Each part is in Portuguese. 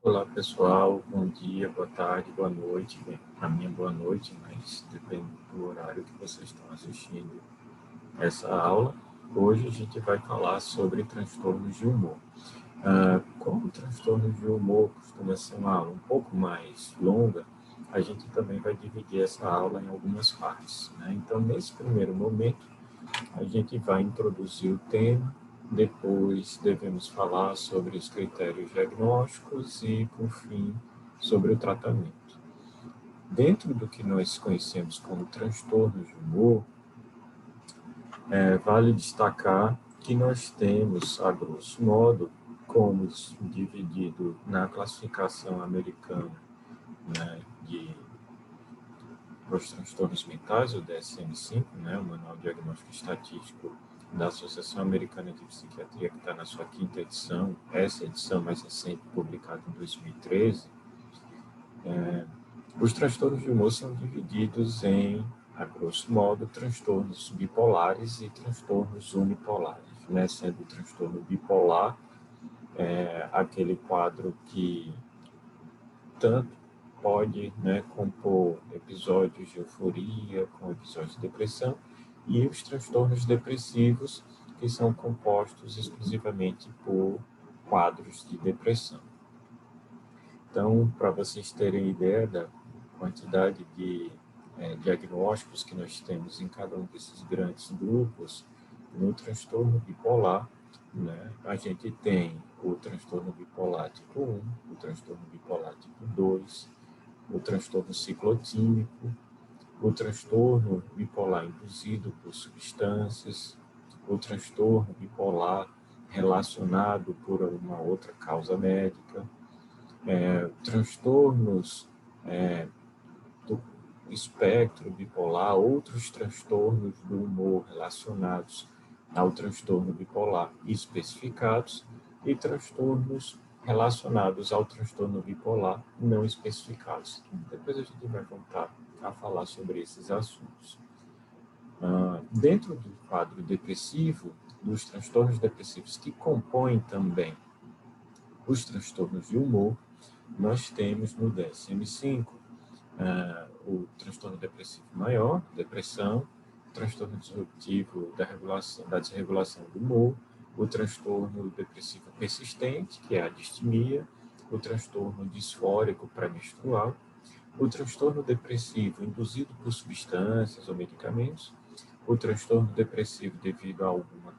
Olá pessoal, bom dia, boa tarde, boa noite. Bem, para mim é boa noite, mas depende do horário que vocês estão assistindo essa aula. Hoje a gente vai falar sobre transtornos de humor. Como o transtorno de humor costuma ser uma aula um pouco mais longa, a gente também vai dividir essa aula em algumas partes, né? Então, nesse primeiro momento, a gente vai introduzir o tema, depois devemos falar sobre os critérios diagnósticos e, por fim, sobre o tratamento. Dentro do que nós conhecemos como transtornos de humor, vale destacar que nós temos, a grosso modo, como dividido na classificação americana, né, os transtornos mentais, o DSM-5, né, o Manual Diagnóstico Estatístico da Associação Americana de Psiquiatria, que está na sua quinta edição, essa edição mais recente, publicada em 2013, os transtornos de humor são divididos em, a grosso modo, transtornos bipolares e transtornos unipolares, né, sendo o transtorno bipolar aquele quadro que tanto pode, né, compor episódios de euforia com episódios de depressão, e os transtornos depressivos, que são compostos exclusivamente por quadros de depressão. Então, para vocês terem ideia da quantidade de diagnósticos que nós temos em cada um desses grandes grupos, no transtorno bipolar, né, a gente tem o transtorno bipolar tipo 1, o transtorno bipolar tipo 2, o transtorno ciclotímico, o transtorno bipolar induzido por substâncias, o transtorno bipolar relacionado por uma outra causa médica, transtornos do espectro bipolar, outros transtornos do humor relacionados ao transtorno bipolar especificados e transtornos relacionados ao transtorno bipolar não especificados. Depois a gente vai voltar a falar sobre esses assuntos. Dentro do quadro depressivo, dos transtornos depressivos que compõem também os transtornos de humor, nós temos no DSM-5 o transtorno depressivo maior, depressão, o transtorno disruptivo da desregulação do humor, o transtorno depressivo persistente, que é a distimia, o transtorno disfórico pré-menstrual, o transtorno depressivo induzido por substâncias ou medicamentos, o transtorno depressivo devido a alguma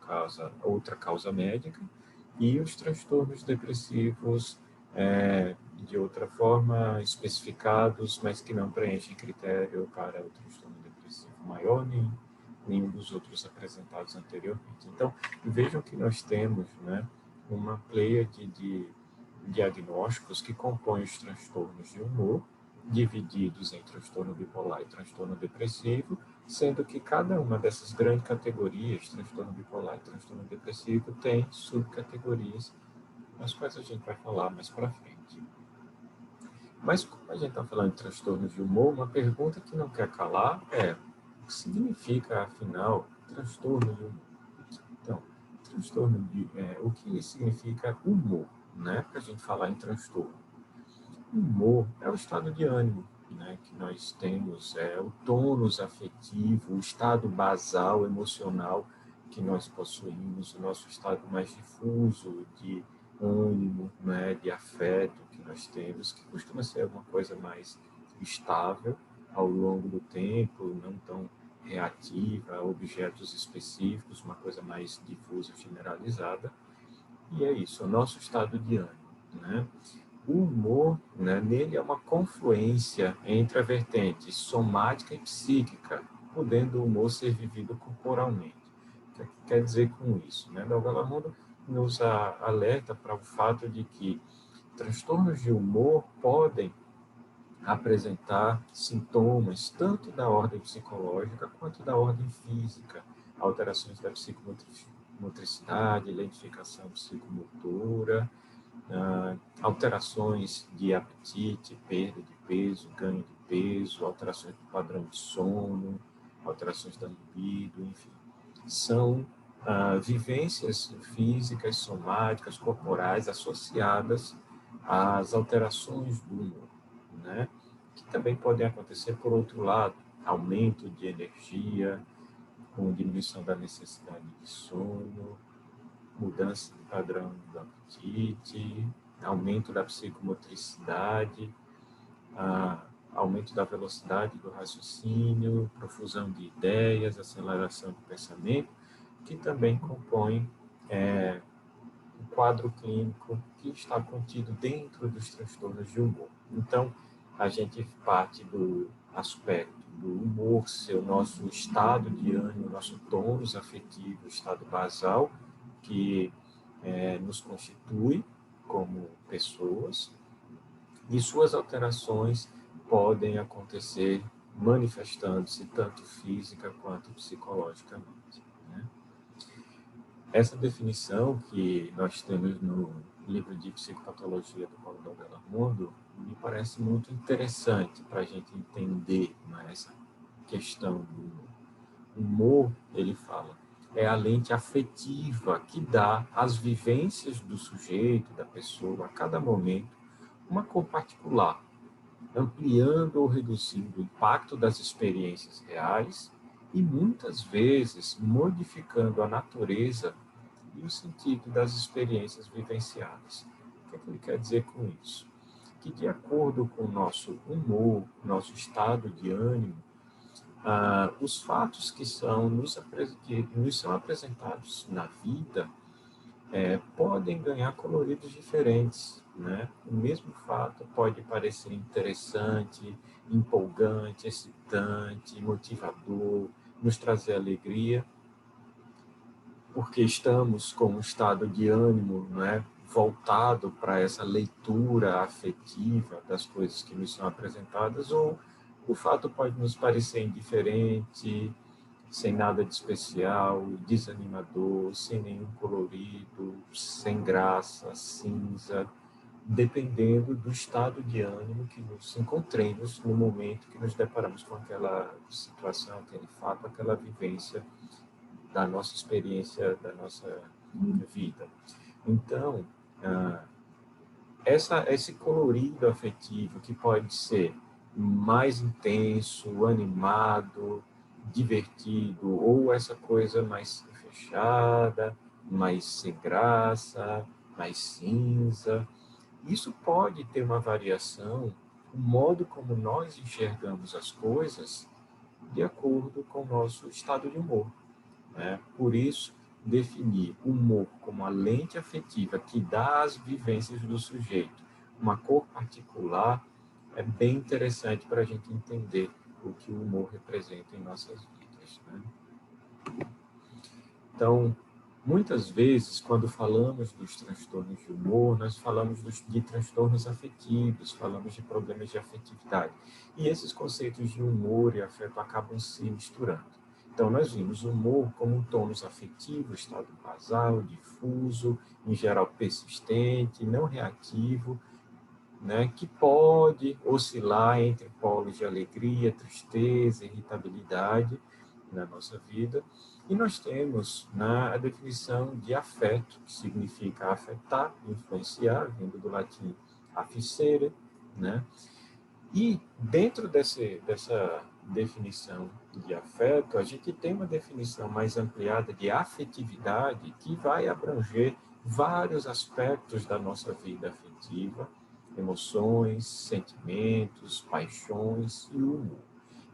outra causa médica, e os transtornos depressivos de outra forma especificados, mas que não preenchem critério para o transtorno depressivo maior, nem nenhum dos outros apresentados anteriormente. Então, vejam que nós temos, né, uma pleiade de diagnósticos que compõem os transtornos de humor, divididos em transtorno bipolar e transtorno depressivo, sendo que cada uma dessas grandes categorias, transtorno bipolar e transtorno depressivo, tem subcategorias, as quais a gente vai falar mais para frente. Mas como a gente está falando de transtornos de humor, uma pergunta que não quer calar é: o que significa, afinal, transtorno de humor? Então, o que significa humor, né? Para a gente falar em transtorno. Humor é o estado de ânimo, né, que nós temos, o tônus afetivo, o estado basal emocional que nós possuímos, o nosso estado mais difuso de ânimo, né, de afeto que nós temos, que costuma ser uma coisa mais estável ao longo do tempo, não tão reativa a objetos específicos, uma coisa mais difusa, generalizada. E é isso, o nosso estado de ânimo, né? O humor, né, nele é uma confluência entre a vertente somática e psíquica, podendo o humor ser vivido corporalmente. O que quer dizer com isso? Né? Dalgalarmundo nos alerta para o fato de que transtornos de humor podem apresentar sintomas tanto da ordem psicológica quanto da ordem física, alterações da psicomotricidade, lentificação psicomotora, alterações de apetite, perda de peso, ganho de peso, alterações do padrão de sono, alterações da libido, enfim. São vivências físicas, somáticas, corporais associadas as alterações do humor, né? Que também podem acontecer, por outro lado, aumento de energia, com diminuição da necessidade de sono, mudança de padrão do apetite, aumento da psicomotricidade, aumento da velocidade do raciocínio, profusão de ideias, aceleração do pensamento, que também compõem o quadro clínico que está contido dentro dos transtornos de humor. Então, a gente parte do aspecto do humor ser o nosso estado de ânimo, nosso tônus afetivo, estado basal, que nos constitui como pessoas, e suas alterações podem acontecer manifestando-se tanto física quanto psicologicamente, né? Essa definição que nós temos no livro de Psicopatologia do Paulo Bellarmino me parece muito interessante para a gente entender, né, essa questão do humor. O humor, ele fala, é a lente afetiva que dá às vivências do sujeito, da pessoa, a cada momento, uma cor particular, ampliando ou reduzindo o impacto das experiências reais e, muitas vezes, modificando a natureza e o sentido das experiências vivenciadas. O que é que ele quer dizer com isso? Que, de acordo com o nosso humor, nosso estado de ânimo, os fatos que nos são apresentados na vida podem ganhar coloridos diferentes, né? O mesmo fato pode parecer interessante, empolgante, excitante, motivador, nos trazer alegria, porque estamos com um estado de ânimo, né, voltado para essa leitura afetiva das coisas que nos são apresentadas, ou o fato pode nos parecer indiferente, sem nada de especial, desanimador, sem nenhum colorido, sem graça, cinza, dependendo do estado de ânimo que nos encontremos no momento que nos deparamos com aquela situação, aquele fato, aquela vivência da nossa experiência, da nossa vida. Então, esse colorido afetivo que pode ser mais intenso, animado, divertido, ou essa coisa mais fechada, mais sem graça, mais cinza, isso pode ter uma variação, o modo como nós enxergamos as coisas, de acordo com o nosso estado de humor, né? Por isso, definir o humor como a lente afetiva que dá às vivências do sujeito uma cor particular é bem interessante para a gente entender o que o humor representa em nossas vidas, né? Então, muitas vezes, quando falamos dos transtornos de humor, nós falamos de transtornos afetivos, falamos de problemas de afetividade. E esses conceitos de humor e afeto acabam se misturando. Então, nós vimos o humor como um tônus afetivo, estado basal, difuso, em geral persistente, não reativo, né, que pode oscilar entre polos de alegria, tristeza, irritabilidade na nossa vida. E nós temos, né, a definição de afeto, que significa afetar, influenciar, vindo do latim afficere, né? E dentro dessa definição de afeto, a gente tem uma definição mais ampliada de afetividade que vai abranger vários aspectos da nossa vida afetiva, emoções, sentimentos, paixões e humor.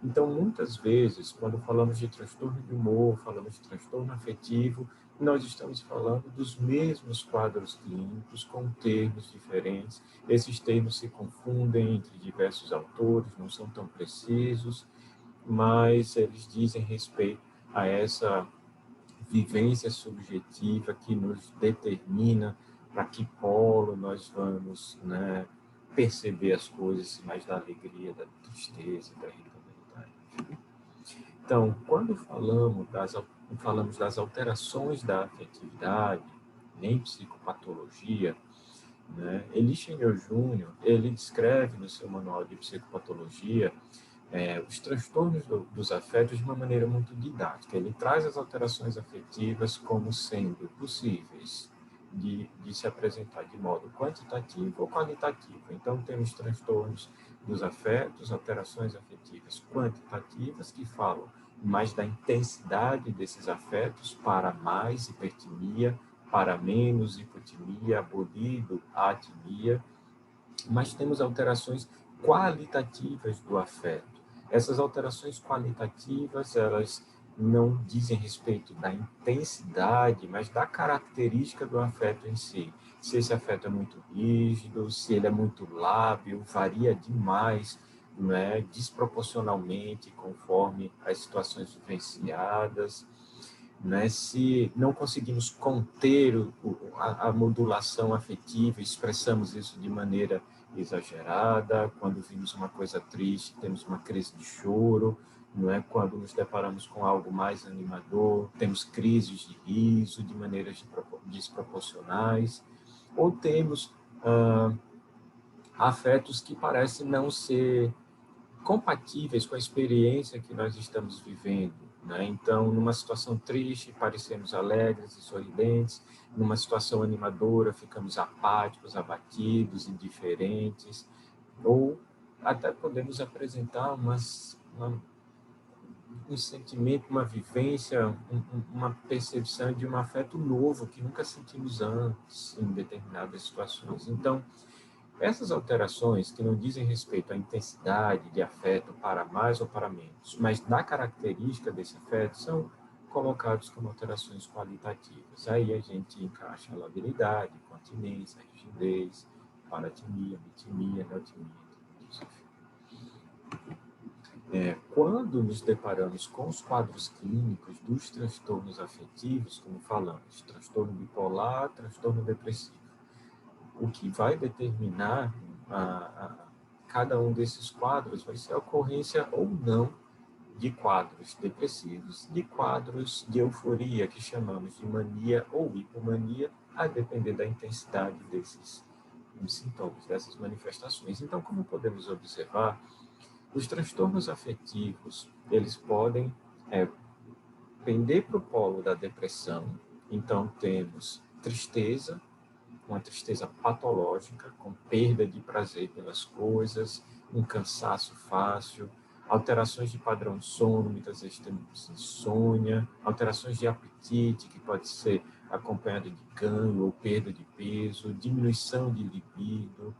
Então, muitas vezes, quando falamos de transtorno de humor, falamos de transtorno afetivo, nós estamos falando dos mesmos quadros clínicos, com termos diferentes. Esses termos se confundem entre diversos autores, não são tão precisos, mas eles dizem respeito a essa vivência subjetiva que nos determina para que polo nós vamos, né, perceber as coisas, se mais da alegria, da tristeza, da irritabilidade. Então, quando falamos das alterações da afetividade em psicopatologia, né, Elichengel Júnior, ele descreve no seu manual de psicopatologia os transtornos dos afetos de uma maneira muito didática. Ele traz as alterações afetivas como sendo possíveis de se apresentar de modo quantitativo ou qualitativo. Então, temos transtornos dos afetos, alterações afetivas quantitativas, que falam mais da intensidade desses afetos, para mais hipertimia, para menos hipotimia, abolido a atimia, mas temos alterações qualitativas do afeto. Essas alterações qualitativas, elas não dizem respeito da intensidade, mas da característica do afeto em si. Se esse afeto é muito rígido, se ele é muito lábil, varia demais, né, desproporcionalmente, conforme as situações vivenciadas, né? Se não conseguimos conter a modulação afetiva, expressamos isso de maneira exagerada. Quando vimos uma coisa triste, temos uma crise de choro, não é? Quando nos deparamos com algo mais animador, temos crises de riso de maneiras desproporcionais, ou temos afetos que parecem não ser compatíveis com a experiência que nós estamos vivendo, né? Então, numa situação triste, parecemos alegres e sorridentes; numa situação animadora, ficamos apáticos, abatidos, indiferentes, ou até podemos apresentar um sentimento, uma vivência, uma percepção de um afeto novo que nunca sentimos antes em determinadas situações. Então, essas alterações, que não dizem respeito à intensidade de afeto para mais ou para menos, mas da característica desse afeto, são colocados como alterações qualitativas. Aí a gente encaixa a labilidade, continência, rigidez, paratimia, bitimia, neotimia, quando nos deparamos com os quadros clínicos dos transtornos afetivos, como falamos, transtorno bipolar, transtorno depressivo, o que vai determinar cada um desses quadros vai ser a ocorrência ou não de quadros depressivos, de quadros de euforia, que chamamos de mania ou hipomania, a depender da intensidade desses sintomas, dessas manifestações. Então, como podemos observar, os transtornos afetivos, eles podem pender para o polo da depressão. Então, temos tristeza, uma tristeza patológica, com perda de prazer pelas coisas, um cansaço fácil, alterações de padrão de sono, muitas vezes temos insônia, alterações de apetite, que pode ser acompanhada de ganho ou perda de peso, diminuição de libido,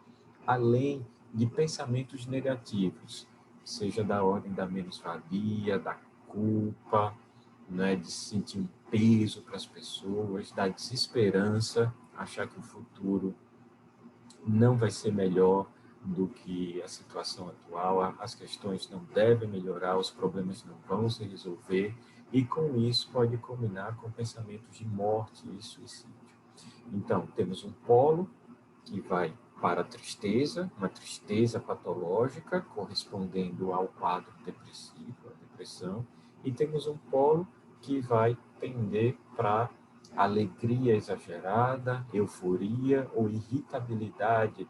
além de pensamentos negativos, seja da ordem da menos-valia, da culpa, né, de sentir um peso para as pessoas, da desesperança, achar que o futuro não vai ser melhor do que a situação atual, as questões não devem melhorar, os problemas não vão se resolver, e com isso pode culminar com pensamentos de morte e suicídio. Então, temos um polo que vai para a tristeza, uma tristeza patológica, correspondendo ao quadro depressivo, a depressão, e temos um polo que vai tender para alegria exagerada, euforia ou irritabilidade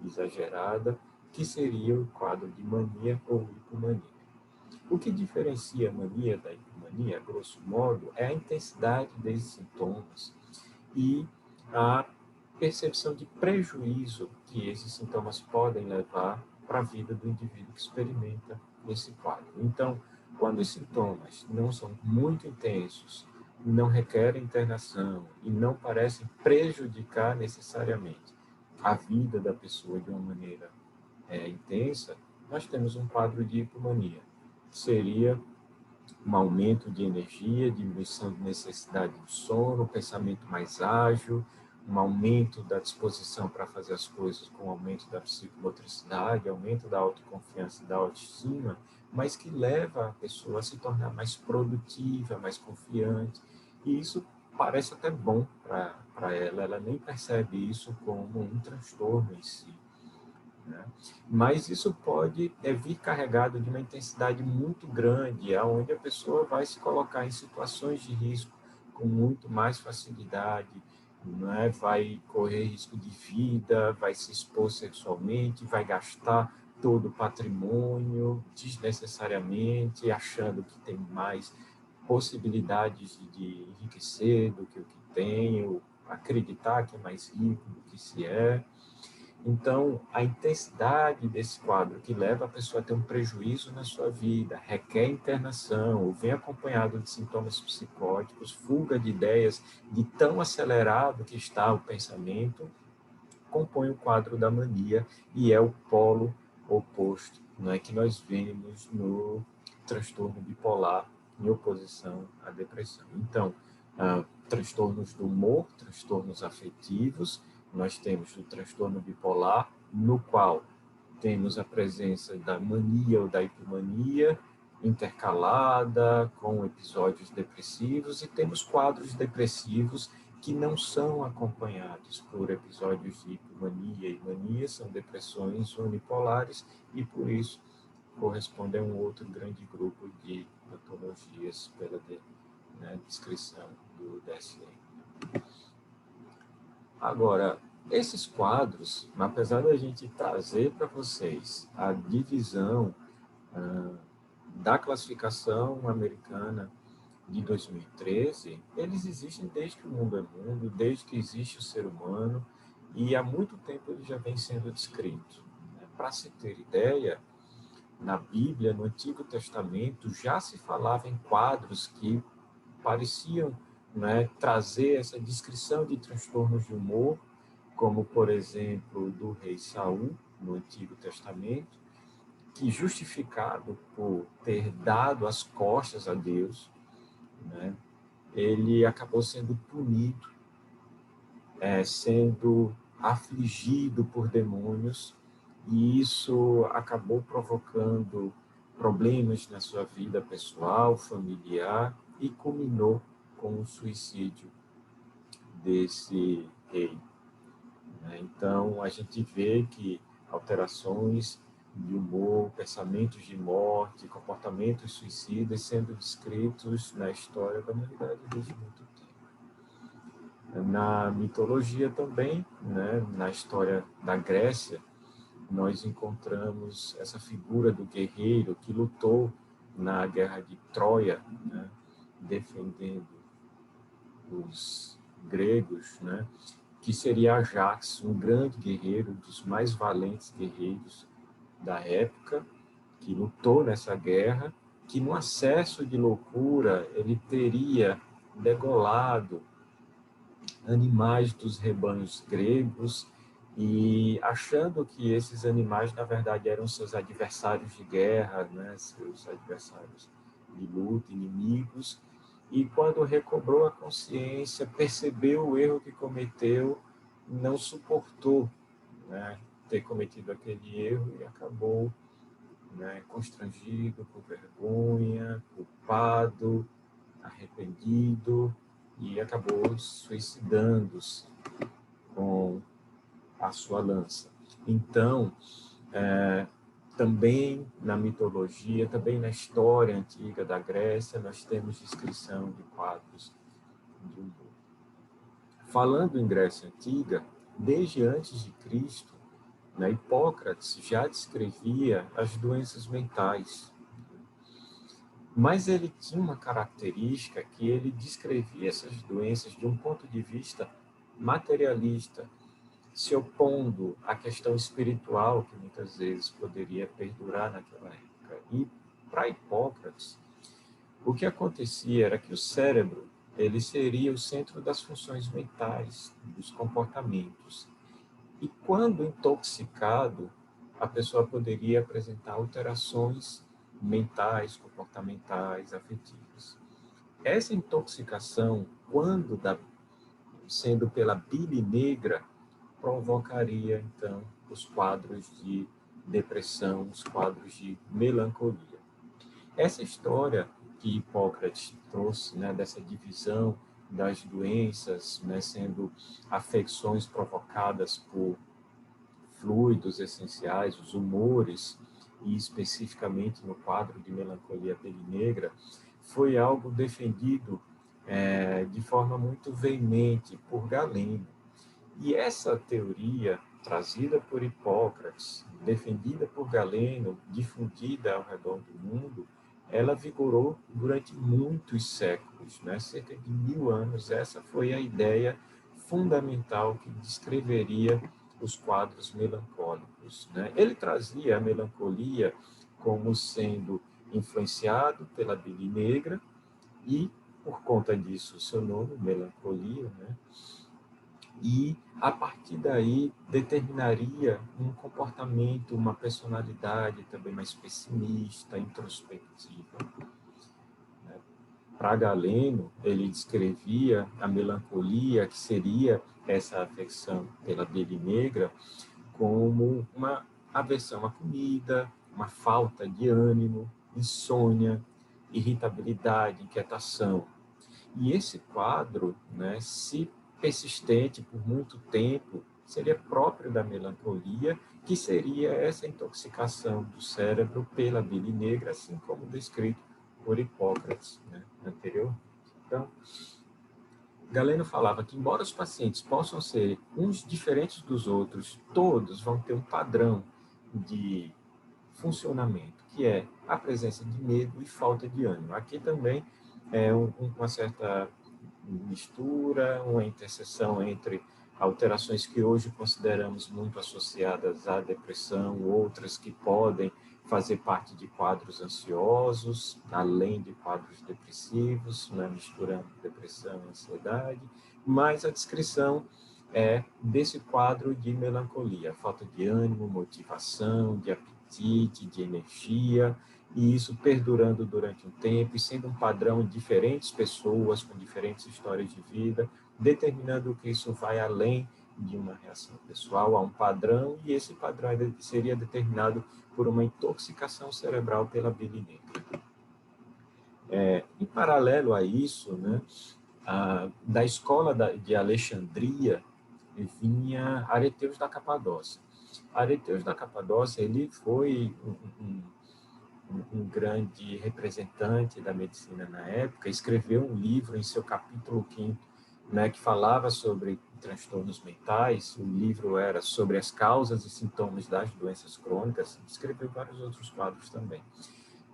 exagerada, que seria o quadro de mania ou hipomania. O que diferencia a mania da hipomania, grosso modo, é a intensidade desses sintomas e a percepção de prejuízo que esses sintomas podem levar para a vida do indivíduo que experimenta esse quadro. Então, quando os sintomas não são muito intensos, não requerem internação e não parecem prejudicar necessariamente a vida da pessoa de uma maneira intensa, nós temos um quadro de hipomania. Seria um aumento de energia, diminuição de necessidade de sono, pensamento mais ágil, um aumento da disposição para fazer as coisas com aumento da psicomotricidade, aumento da autoconfiança e da autoestima, mas que leva a pessoa a se tornar mais produtiva, mais confiante. E isso parece até bom para ela nem percebe isso como um transtorno em si, né? Mas isso pode vir carregado de uma intensidade muito grande, onde a pessoa vai se colocar em situações de risco com muito mais facilidade, né? Vai correr risco de vida, vai se expor sexualmente, vai gastar todo o patrimônio desnecessariamente, achando que tem mais possibilidades de enriquecer do que o que tem, ou acreditar que é mais rico do que se é. Então, a intensidade desse quadro que leva a pessoa a ter um prejuízo na sua vida, requer internação, ou vem acompanhado de sintomas psicóticos, fuga de ideias, de tão acelerado que está o pensamento, compõe o quadro da mania e é o polo oposto, não é, que nós vemos no transtorno bipolar em oposição à depressão. Então, transtornos do humor, transtornos afetivos, nós temos o transtorno bipolar, no qual temos a presença da mania ou da hipomania intercalada com episódios depressivos, e temos quadros depressivos que não são acompanhados por episódios de hipomania e mania, são depressões unipolares, e por isso corresponde a um outro grande grupo de patologias pela descrição do DSM. Agora, esses quadros, apesar da gente trazer para vocês a divisão da classificação americana de 2013, eles existem desde que o mundo é mundo, desde que existe o ser humano, e há muito tempo eles já vêm sendo descritos. Para se ter ideia, na Bíblia, no Antigo Testamento, já se falava em quadros que pareciam, né, trazer essa descrição de transtornos de humor, como, por exemplo, do rei Saul, no Antigo Testamento, que, justificado por ter dado as costas a Deus, né, ele acabou sendo punido, sendo afligido por demônios, e isso acabou provocando problemas na sua vida pessoal, familiar, e culminou com o suicídio desse rei. Então, a gente vê que alterações de humor, pensamentos de morte, comportamentos suicidas sendo descritos na história da humanidade desde muito tempo. Na mitologia também, né, na história da Grécia, nós encontramos essa figura do guerreiro que lutou na guerra de Troia, né, defendendo os gregos, né, que seria Ajax, um grande guerreiro, um dos mais valentes guerreiros da época, que lutou nessa guerra, que no acesso de loucura ele teria degolado animais dos rebanhos gregos, e achando que esses animais, na verdade, eram seus adversários de guerra, né, seus adversários de luta, inimigos, e quando recobrou a consciência, percebeu o erro que cometeu, não suportou, né, ter cometido aquele erro e acabou, né, constrangido, com vergonha, culpado, arrependido, e acabou suicidando-se com a sua lança. Então, também na mitologia, também na história antiga da Grécia, nós temos descrição de quadros de humor. Falando em Grécia Antiga, desde antes de Cristo, né, Hipócrates já descrevia as doenças mentais. Mas ele tinha uma característica que ele descrevia essas doenças de um ponto de vista materialista, se opondo à questão espiritual que muitas vezes poderia perdurar naquela época. E para Hipócrates, o que acontecia era que o cérebro ele seria o centro das funções mentais, dos comportamentos. E quando intoxicado, a pessoa poderia apresentar alterações mentais, comportamentais, afetivas. Essa intoxicação, quando sendo pela bile negra, provocaria, então, os quadros de depressão, os quadros de melancolia. Essa história que Hipócrates trouxe, né, dessa divisão das doenças, né, sendo afecções provocadas por fluidos essenciais, os humores, e especificamente no quadro de melancolia pele negra, foi algo defendido de forma muito veemente por Galeno. E essa teoria, trazida por Hipócrates, defendida por Galeno, difundida ao redor do mundo, ela vigorou durante muitos séculos, né? Cerca de 1000 anos. Essa foi a ideia fundamental que descreveria os quadros melancólicos, né? Ele trazia a melancolia como sendo influenciado pela bile negra e, por conta disso, o seu nome, melancolia, né? E, a partir daí, determinaria um comportamento, uma personalidade também mais pessimista, introspectiva. Para Galeno, ele descrevia a melancolia, que seria essa afecção pela bile negra, como uma aversão à comida, uma falta de ânimo, insônia, irritabilidade, inquietação. E esse quadro, né, se persistente por muito tempo, seria próprio da melancolia, que seria essa intoxicação do cérebro pela bile negra, assim como descrito por Hipócrates, né, anterior. Então, Galeno falava que, embora os pacientes possam ser uns diferentes dos outros, todos vão ter um padrão de funcionamento, que é a presença de medo e falta de ânimo. Aqui também é uma certa mistura, uma interseção entre alterações que hoje consideramos muito associadas à depressão, outras que podem fazer parte de quadros ansiosos, além de quadros depressivos, né, misturando depressão e ansiedade, mas a descrição é desse quadro de melancolia, falta de ânimo, motivação, de apetite, de energia, e isso perdurando durante um tempo e sendo um padrão em diferentes pessoas, com diferentes histórias de vida, determinando que isso vai além de uma reação pessoal a um padrão, e esse padrão seria determinado por uma intoxicação cerebral pela bile negra. Em paralelo a isso, né, da escola de Alexandria vinha Areteus da Capadócia. Areteus da Capadócia, ele foi um grande representante da medicina na época, escreveu um livro em seu capítulo 5º, né, que falava sobre transtornos mentais. O livro era sobre as causas e sintomas das doenças crônicas, escreveu vários outros quadros também.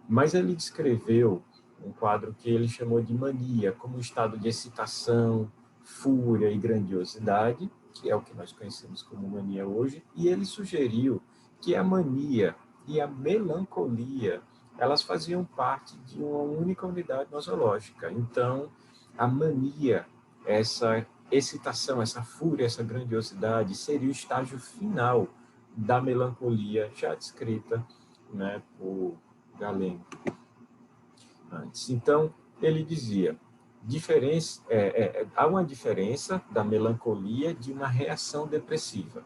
Mas ele descreveu um quadro que ele chamou de mania, como um estado de excitação, fúria e grandiosidade, que é o que nós conhecemos como mania hoje, e ele sugeriu que a mania e a melancolia, elas faziam parte de uma única unidade nosológica. Então, a mania, essa excitação, essa fúria, essa grandiosidade, seria o estágio final da melancolia, já descrita, né, por Galeno antes. Então, ele dizia, há uma diferença da melancolia de uma reação depressiva,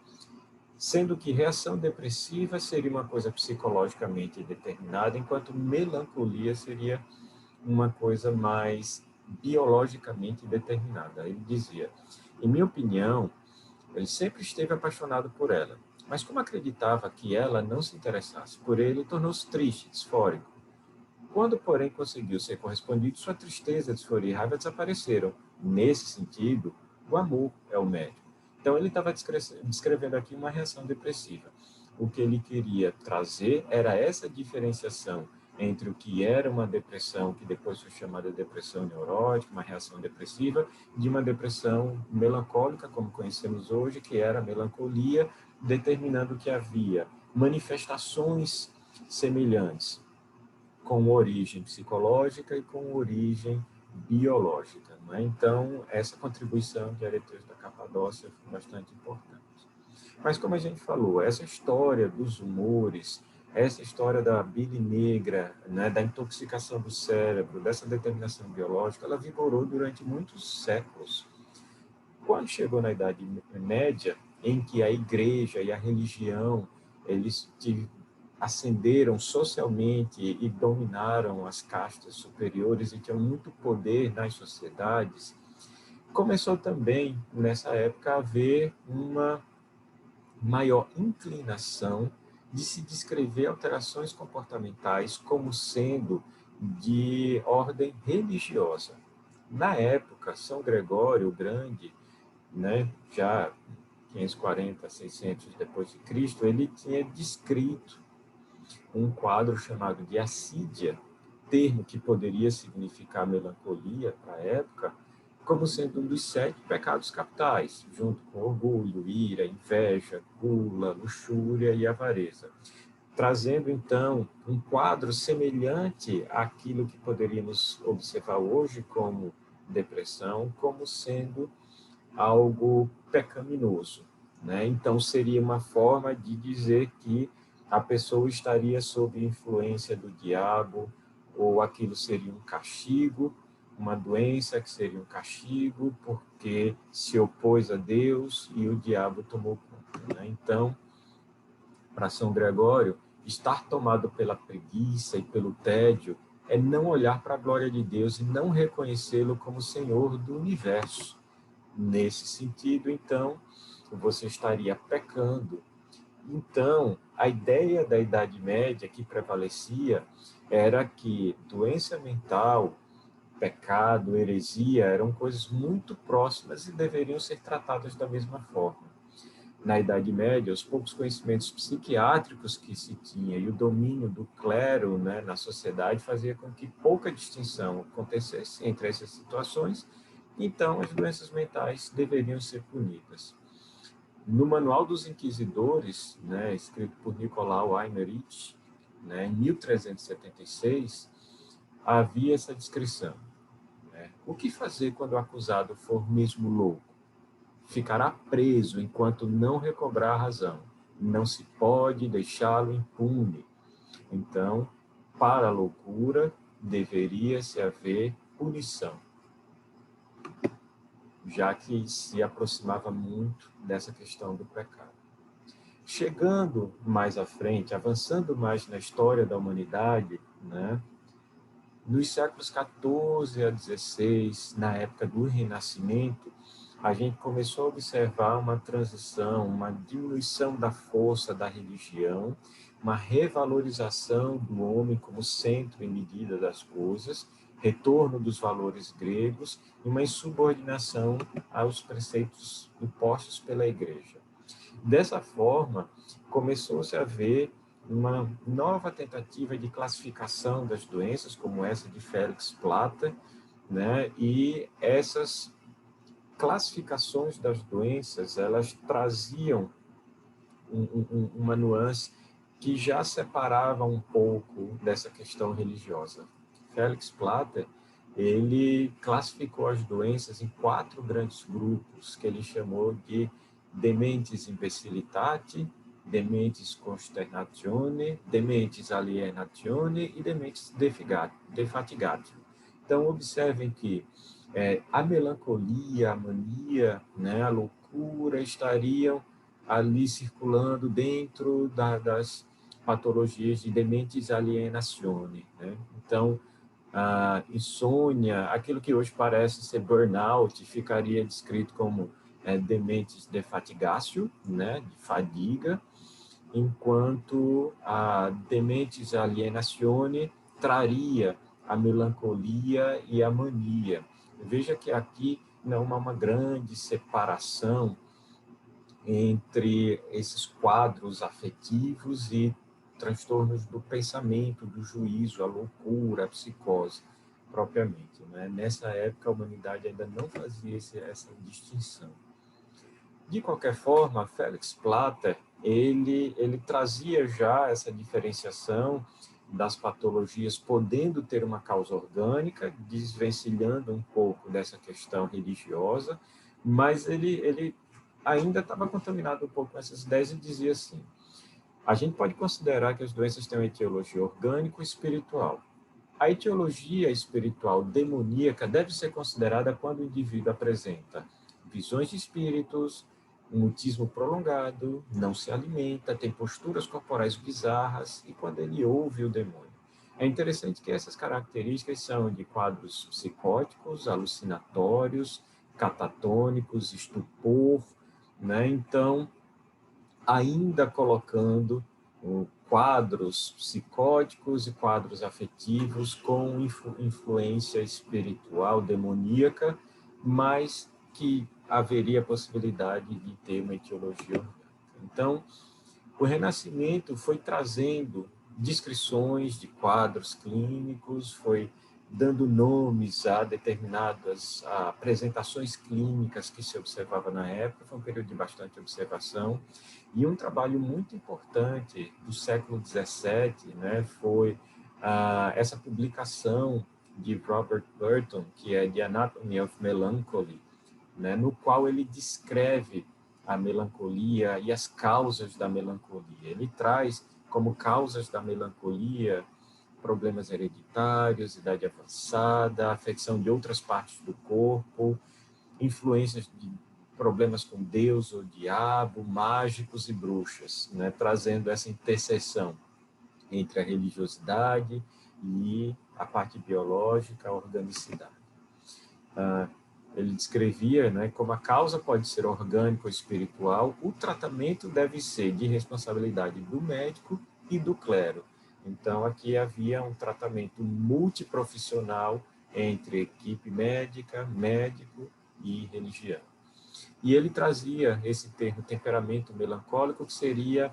sendo que reação depressiva seria uma coisa psicologicamente determinada, enquanto melancolia seria uma coisa mais biologicamente determinada. Ele dizia, em minha opinião, ele sempre esteve apaixonado por ela, mas como acreditava que ela não se interessasse por ele, tornou-se triste, disfórico. Quando, porém, conseguiu ser correspondido, sua tristeza, disforia e raiva desapareceram. Nesse sentido, o amor é o médico. Então, ele estava descrevendo aqui uma reação depressiva. O que ele queria trazer era essa diferenciação entre o que era uma depressão, que depois foi chamada de depressão neurótica, uma reação depressiva, de uma depressão melancólica, como conhecemos hoje, que era a melancolia, determinando que havia manifestações semelhantes, com origem psicológica e com origem biológica. Né? Então, essa contribuição de Areteus da Capadócia foi bastante importante. Mas, como a gente falou, essa história dos humores, essa história da bile negra, né, da intoxicação do cérebro, dessa determinação biológica, ela vigorou durante muitos séculos. Quando chegou na Idade Média, em que a igreja e a religião, eles ascenderam socialmente e dominaram as castas superiores e tinham muito poder nas sociedades, começou também, nessa época, a haver uma maior inclinação de se descrever alterações comportamentais como sendo de ordem religiosa. Na época, São Gregório o Grande, né, já 540, 600 depois de Cristo, ele tinha descrito um quadro chamado de assídia, termo que poderia significar melancolia para a época, como sendo um dos 7 pecados capitais, junto com orgulho, ira, inveja, gula, luxúria e avareza, trazendo, então, um quadro semelhante àquilo que poderíamos observar hoje como depressão, como sendo algo pecaminoso, né? Então, seria uma forma de dizer que a pessoa estaria sob influência do diabo, ou aquilo seria um castigo, uma doença que seria um castigo, porque se opôs a Deus e o diabo tomou conta, né? Então, para São Gregório, estar tomado pela preguiça e pelo tédio é não olhar para a glória de Deus e não reconhecê-lo como Senhor do universo. Nesse sentido, então, você estaria pecando. Então, a ideia da Idade Média que prevalecia era que doença mental, pecado, heresia eram coisas muito próximas e deveriam ser tratadas da mesma forma. Na Idade Média, os poucos conhecimentos psiquiátricos que se tinha e o domínio do clero, né, na sociedade fazia com que pouca distinção acontecesse entre essas situações. Então, as doenças mentais deveriam ser punidas. No Manual dos Inquisidores, né, escrito por Nicolau Eymerich, né, em 1376, havia essa descrição, né? O que fazer quando o acusado for mesmo louco? Ficará preso enquanto não recobrar a razão. Não se pode deixá-lo impune. Então, para a loucura, deveria-se haver punição, já que se aproximava muito dessa questão do pecado. Chegando mais à frente, avançando mais na história da humanidade, né, nos séculos 14 a 16, na época do Renascimento, a gente começou a observar uma transição, uma diminuição da força da religião, uma revalorização do homem como centro e medida das coisas, retorno dos valores gregos e uma insubordinação aos preceitos impostos pela Igreja. Dessa forma, começou-se a ver uma nova tentativa de classificação das doenças, como essa de Félix Plater, né? E essas classificações das doenças, elas traziam uma nuance que já separava um pouco dessa questão religiosa. Félix Plater, ele classificou as doenças em 4 grandes grupos, que ele chamou de dementes imbecilitate, dementes consternatione, dementes alienatione e dementes defatigate. Então, observem que a melancolia, a mania, né, a loucura estariam ali circulando dentro das patologias de dementes alienatione, né? Então, a insônia, aquilo que hoje parece ser burnout, ficaria descrito como dementes de fatigácio, né, de fadiga, enquanto a dementes alienatione traria a melancolia e a mania. Veja que aqui não há uma grande separação entre esses quadros afetivos e transtornos do pensamento, do juízo, a loucura, a psicose, propriamente, né? Nessa época, a humanidade ainda não fazia essa distinção. De qualquer forma, Félix Plater, ele trazia já essa diferenciação das patologias podendo ter uma causa orgânica, desvencilhando um pouco dessa questão religiosa, mas ele ainda estava contaminado um pouco com essas ideias e dizia assim: a gente pode considerar que as doenças têm uma etiologia orgânica e espiritual. A etiologia espiritual demoníaca deve ser considerada quando o indivíduo apresenta visões de espíritos, um mutismo prolongado, não se alimenta, tem posturas corporais bizarras e quando ele ouve o demônio. É interessante que essas características são de quadros psicóticos, alucinatórios, catatônicos, estupor, né? Então, ainda colocando quadros psicóticos e quadros afetivos com influência espiritual demoníaca, mas que haveria a possibilidade de ter uma etiologia orgânica. Então, o Renascimento foi trazendo descrições de quadros clínicos, foi dando nomes a determinadas apresentações clínicas que se observava na época. Foi um período de bastante observação. E um trabalho muito importante do século XVII, né, foi essa publicação de Robert Burton, que é The Anatomy of Melancholy, né, no qual ele descreve a melancolia e as causas da melancolia. Ele traz como causas da melancolia problemas hereditários, idade avançada, afecção de outras partes do corpo, influências de problemas com Deus ou diabo, mágicos e bruxas, né, trazendo essa interseção entre a religiosidade e a parte biológica, a organicidade. Ele descrevia, né, como a causa pode ser orgânica ou espiritual, o tratamento deve ser de responsabilidade do médico e do clero. Então, aqui havia um tratamento multiprofissional entre equipe médica, médico e religião. E ele trazia esse termo temperamento melancólico, que seria,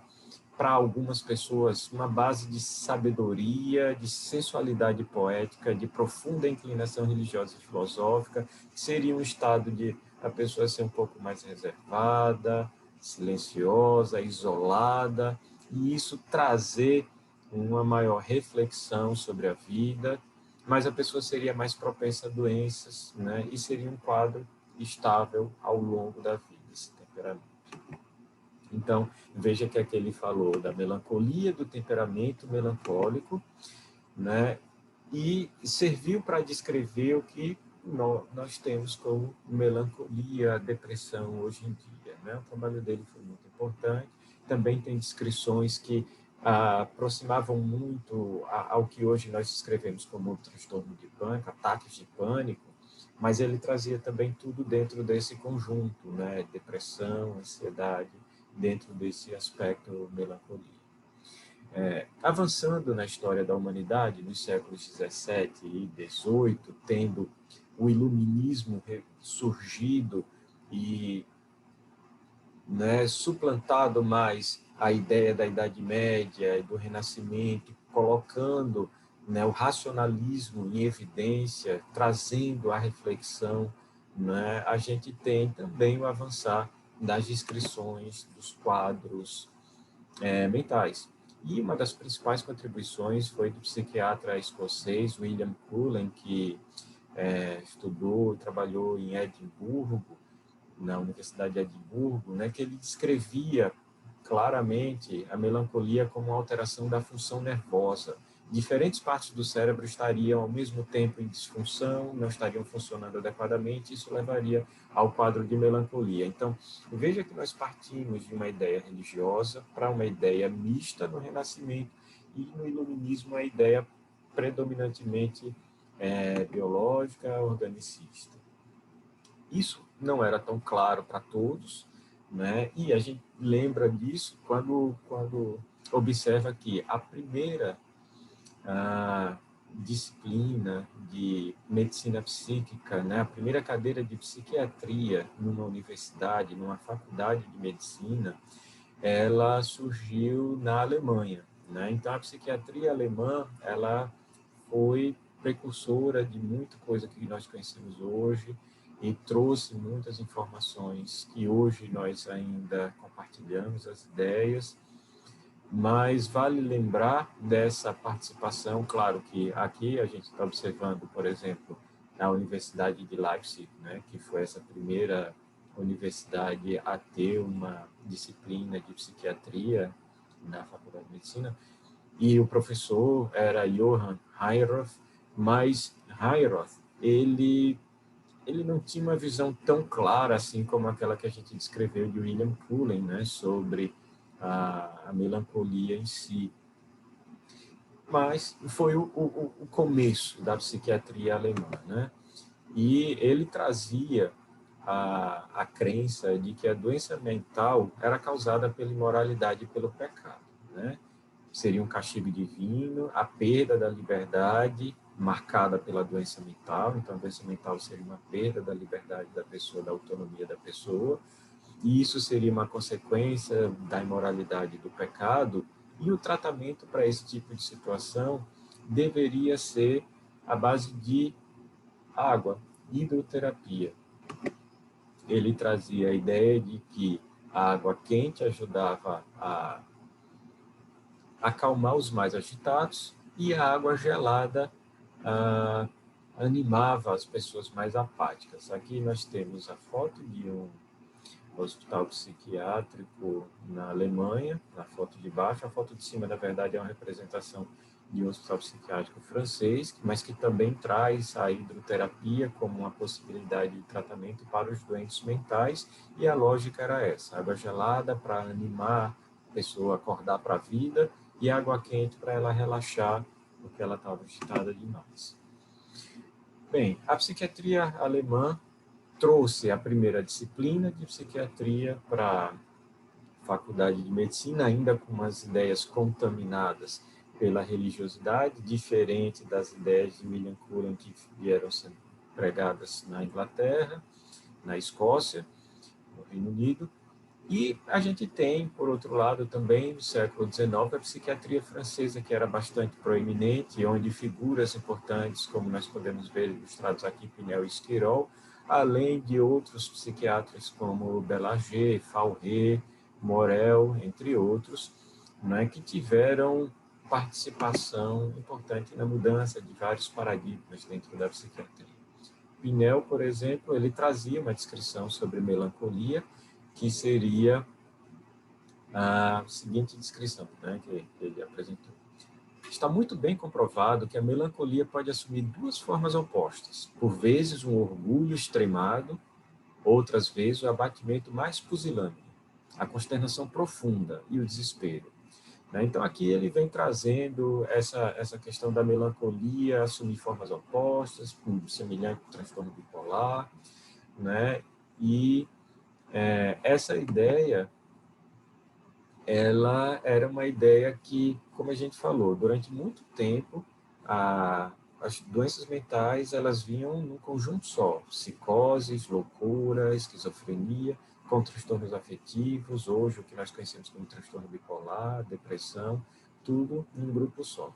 para algumas pessoas, uma base de sabedoria, de sensualidade poética, de profunda inclinação religiosa e filosófica, que seria um estado de a pessoa ser um pouco mais reservada, silenciosa, isolada, e isso trazer uma maior reflexão sobre a vida, mas a pessoa seria mais propensa a doenças, né? E seria um quadro estável ao longo da vida, esse temperamento. Então, veja que aqui ele falou da melancolia, do temperamento melancólico, né? E serviu para descrever o que nós temos como melancolia, depressão hoje em dia, né? O trabalho dele foi muito importante. Também tem descrições que aproximavam muito ao que hoje nós descrevemos como transtorno de pânico, ataques de pânico, mas ele trazia também tudo dentro desse conjunto, né? Depressão, ansiedade, dentro desse aspecto melancolia. Avançando na história da humanidade, nos séculos 17 e 18, tendo o iluminismo surgido e, né, suplantado mais a ideia da Idade Média e do Renascimento, colocando, né, o racionalismo em evidência, trazendo a reflexão, né, a gente tem também o avançar das descrições dos quadros mentais. E uma das principais contribuições foi do psiquiatra escocês William Cullen, que estudou e trabalhou em Edimburgo, na Universidade de Edimburgo, né, que ele descrevia claramente a melancolia como uma alteração da função nervosa. Diferentes partes do cérebro estariam ao mesmo tempo em disfunção, não estariam funcionando adequadamente, isso levaria ao quadro de melancolia. Então, veja que nós partimos de uma ideia religiosa para uma ideia mista no Renascimento, e no Iluminismo a ideia predominantemente biológica, organicista. Isso não era tão claro para todos, né? E a gente lembra disso quando observa que a primeira disciplina de medicina psíquica, né? A primeira cadeira de psiquiatria numa universidade, numa faculdade de medicina, ela surgiu na Alemanha, né? Então, a psiquiatria alemã, ela foi precursora de muita coisa que nós conhecemos hoje e trouxe muitas informações que hoje nós ainda compartilhamos as ideias, mas vale lembrar dessa participação. Claro que aqui a gente está observando, por exemplo, a Universidade de Leipzig, né, que foi essa primeira universidade a ter uma disciplina de psiquiatria na Faculdade de Medicina, e o professor era Johann Heyroth, mas Heyroth, ele não tinha uma visão tão clara assim como aquela que a gente descreveu de William Cullen, né, sobre a melancolia em si. Mas foi o começo da psiquiatria alemã, né? E ele trazia a crença de que a doença mental era causada pela imoralidade e pelo pecado, né? Seria um castigo divino, a perda da liberdade marcada pela doença mental. Então, a doença mental seria uma perda da liberdade da pessoa, da autonomia da pessoa, e isso seria uma consequência da imoralidade e do pecado, e o tratamento para esse tipo de situação deveria ser à base de água, hidroterapia. Ele trazia a ideia de que a água quente ajudava a acalmar os mais agitados e a água gelada animava as pessoas mais apáticas. Aqui nós temos a foto de um hospital psiquiátrico na Alemanha, na foto de baixo. A foto de cima, na verdade, é uma representação de um hospital psiquiátrico francês, mas que também traz a hidroterapia como uma possibilidade de tratamento para os doentes mentais, e a lógica era essa: água gelada para animar a pessoa a acordar para a vida e água quente para ela relaxar, porque ela estava agitada demais. Bem, a psiquiatria alemã trouxe a primeira disciplina de psiquiatria para a faculdade de medicina, ainda com umas ideias contaminadas pela religiosidade, diferente das ideias de William Cullen que vieram sendo pregadas na Inglaterra, na Escócia, no Reino Unido. E a gente tem, por outro lado, também no século XIX, a psiquiatria francesa, que era bastante proeminente, onde figuras importantes, como nós podemos ver ilustrados aqui, Pinel e Esquirol, além de outros psiquiatras como Belanger, Fauré, Morel, entre outros, né, que tiveram participação importante na mudança de vários paradigmas dentro da psiquiatria. Pinel, por exemplo, ele trazia uma descrição sobre melancolia, que seria a seguinte descrição, né, que ele apresentou. Está muito bem comprovado que a melancolia pode assumir duas formas opostas. Por vezes, um orgulho extremado, outras vezes, o abatimento mais pusilânime, a consternação profunda e o desespero. Então, aqui ele vem trazendo essa questão da melancolia assumir formas opostas, semelhante ao transtorno bipolar, né? E essa ideia, ela era uma ideia que, como a gente falou, durante muito tempo, as doenças mentais, elas vinham num conjunto só: psicoses, loucura, esquizofrenia, com transtornos afetivos, hoje o que nós conhecemos como transtorno bipolar, depressão, tudo num grupo só.